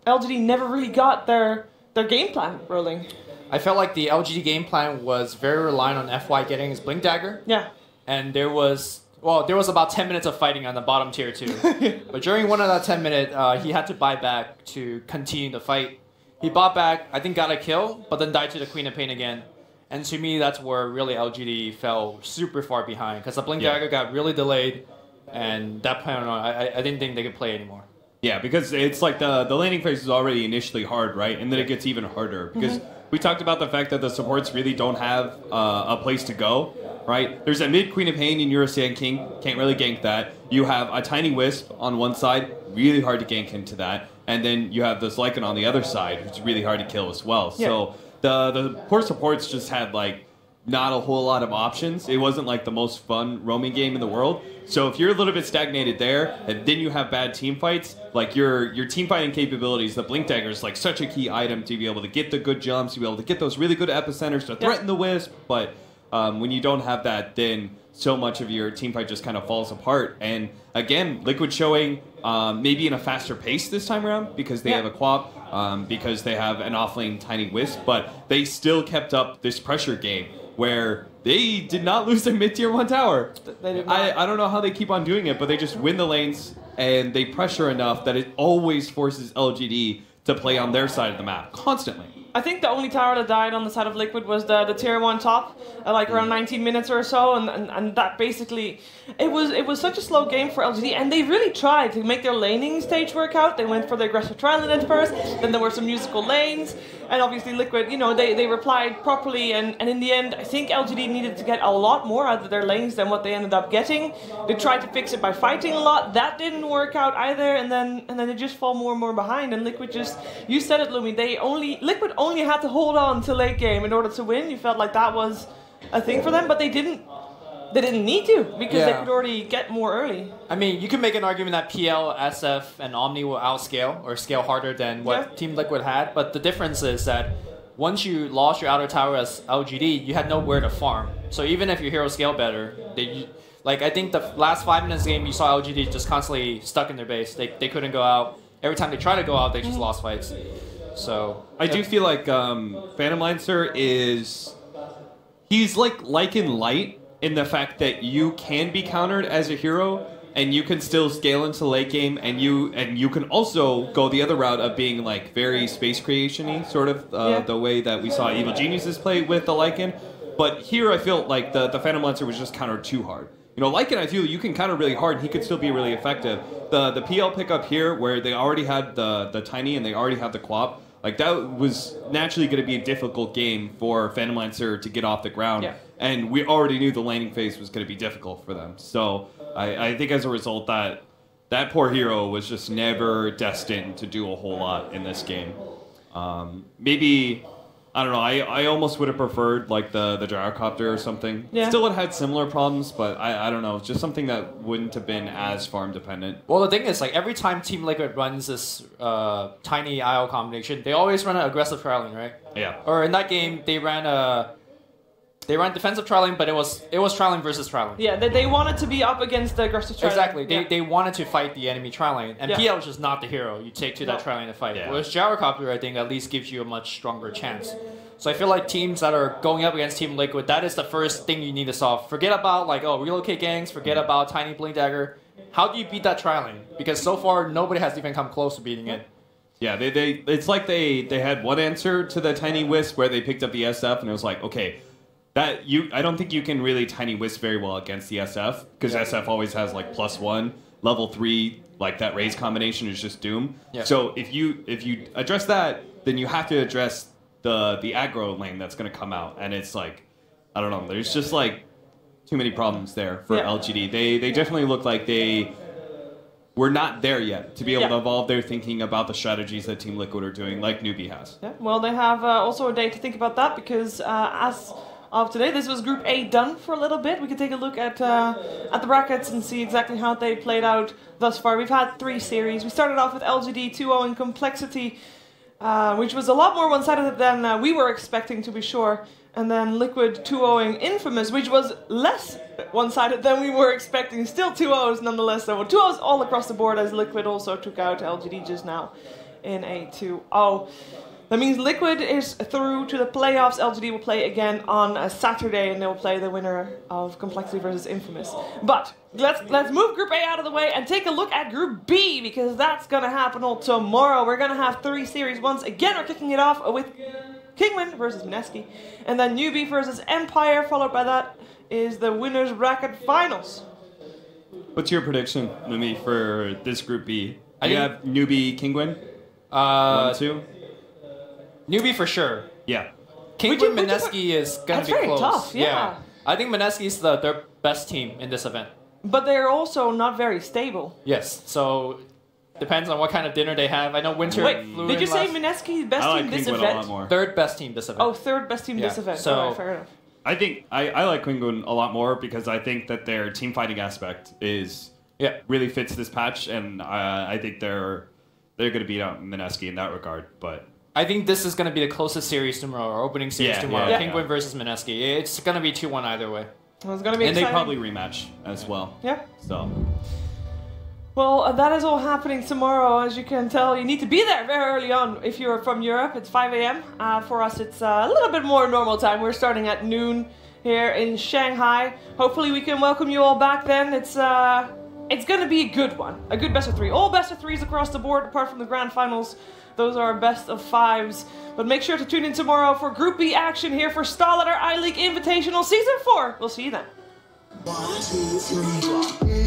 LGD never really got their game plan rolling. I felt like the LGD game plan was very reliant on FY getting his Blink Dagger. Yeah. And there was about 10 minutes of fighting on the bottom tier 2. But during one of that 10 minute, he had to buy back to continue the fight. He bought back, I think got a kill, but then died to the Queen of Pain again. And to me, that's where really LGD fell super far behind, because the Blink Dagger got really delayed, and that plan, I didn't think they could play anymore. Yeah, because it's like the laning phase is already initially hard, right? And then it gets even harder, because we talked about the fact that the supports really don't have a place to go, right? There's a mid Queen of Pain in Euro Sand King, can't really gank that. You have a Tiny Wisp on one side, really hard to gank into that. And then you have this Lycan on the other side, which is really hard to kill as well. Yeah. So the poor supports just had like not a whole lot of options. It wasn't like the most fun roaming game in the world. So if you're a little bit stagnated there, and then you have bad team fights, like your team fighting capabilities, the Blink Dagger is like such a key item to be able to get the good jumps, to be able to get those really good epicenters to threaten the Wisp. But when you don't have that, then so much of your team fight just kind of falls apart. And again, Liquid showing maybe in a faster pace this time around, because they have a Quap, because they have an offlane Tiny Wisp, but they still kept up this pressure game where they did not lose their mid-tier 1 tower. I don't know how they keep on doing it, but they just win the lanes and they pressure enough that it always forces LGD to play on their side of the map constantly. I think the only tower that died on the side of Liquid was the tier 1 top, like around 19 minutes or so, and that basically, it was such a slow game for LGD, and they really tried to make their laning stage work out. They went for the aggressive trialing at first, then there were some musical lanes, and obviously Liquid, you know, they replied properly, and in the end, I think LGD needed to get a lot more out of their lanes than what they ended up getting. They tried to fix it by fighting a lot, that didn't work out either, and then they just fall more and more behind, and Liquid just, you said it, Lumi, Liquid only had to hold on to late game in order to win. You felt like that was a thing for them, but they didn't need to, because they could already get more early. I mean, you can make an argument that PL, SF, and Omni will outscale or scale harder than what Team Liquid had, but the difference is that once you lost your outer tower as LGD, you had nowhere to farm. So even if your hero scale better, like I think the last 5 minutes game, you saw LGD just constantly stuck in their base. They couldn't go out. Every time they try to go out, they just lost fights. So I do feel like Phantom Lancer he's like Lycan Light in the fact that you can be countered as a hero and you can still scale into late game, and you can also go the other route of being like very space creation-y, sort of the way that we saw Evil Geniuses play with the Lycan. But here I feel like the Phantom Lancer was just countered too hard. You know, Lycan, I feel you can counter really hard and he could still be really effective. The PL pickup here, where they already had the Tiny and they already had the Quap, like that was naturally going to be a difficult game for Phantom Lancer to get off the ground. Yeah. And we already knew the laning phase was going to be difficult for them. So I think as a result that poor hero was just never destined to do a whole lot in this game. Maybe... I don't know, I almost would have preferred like the gyrocopter or something. Yeah. Still it had similar problems, but I don't know, just something that wouldn't have been as farm dependent. Well, the thing is, like every time Team Liquid runs this Tiny IO combination, they always run an aggressive trialing, right? Yeah. Or in that game, they ran defensive trialing, but it was trialing versus trialing. Yeah, they wanted to be up against the aggressive trialing. Exactly. They wanted to fight the enemy trialing, and PL was just not the hero you take to that trialing to fight. Yeah. Whereas gyrocopter, I think, at least gives you a much stronger chance. So I feel like teams that are going up against Team Liquid, that is the first thing you need to solve. Forget about like, relocate gangs, forget about Tiny Blink Dagger. How do you beat that trialing? Because so far, nobody has even come close to beating it. Yeah, it's like they had one answer to the Tiny Wisp where they picked up the SF, and it was like, okay, I don't think you can really Tiny Wisp very well against the SF, because SF always has like +1, level 3, like that raise combination is just doom. Yeah. So if you address that, then you have to address the aggro lane that's going to come out, and it's like, I don't know, there's just like too many problems there for LGD. They definitely look like they were not there yet to be able to evolve their thinking about the strategies that Team Liquid are doing, like Newbie has. Yeah, well, they have also a day to think about that, because as of today, this was Group A done for a little bit. We can take a look at the brackets and see exactly how they played out thus far. We've had 3 series. We started off with LGD 2-0 in Complexity, which was a lot more one-sided than we were expecting, to be sure. And then Liquid 2-0ing Infamous, which was less one-sided than we were expecting. Still 2-0s nonetheless, though. 2-0s all across the board, as Liquid also took out LGD just now in a 2-0. That means Liquid is through to the playoffs. LGD will play again on a Saturday, and they'll play the winner of Complexity versus Infamous. But let's move Group A out of the way and take a look at Group B, because that's going to happen all tomorrow. We're going to have 3 series. Once again, we're kicking it off with Kingwin versus Mineski, and then Newbie versus Empire. Followed by that is the winners bracket finals. What's your prediction, Lumi, for this Group B? Do you have Newbie Kingwin? 1-2? Newbie for sure. Yeah. Kingwin Mineski is going to be close. Tough, yeah. I think Mineski is their best team in this event. But they're also not very stable. Yes, so depends on what kind of dinner they have. I know Winter flew did you say Mineski's best team this event? A lot more. 3rd best team this event. Oh, 3rd best team this event. So, fair enough. I think I like Kingwin a lot more, because I think that their team fighting aspect is really fits this patch, and I think they're going to beat out Mineski in that regard. But I think this is going to be the closest series tomorrow, or opening series tomorrow. Kingwin versus Mineski. It's going to be 2-1 either way. Well, it's going to be exciting. They probably rematch as well. Yeah. So. Well, that is all happening tomorrow. As you can tell, you need to be there very early on. If you're from Europe, it's 5 a.m. For us, it's a little bit more normal time. We're starting at noon here in Shanghai. Hopefully we can welcome you all back then. It's it's going to be a good one. A good best of 3. All best of 3s across the board, apart from the grand finals. Those are best of 5s. But make sure to tune in tomorrow for Group B action here for StarLadder I-League Invitational Season 4. We'll see you then. 1, 2, 3.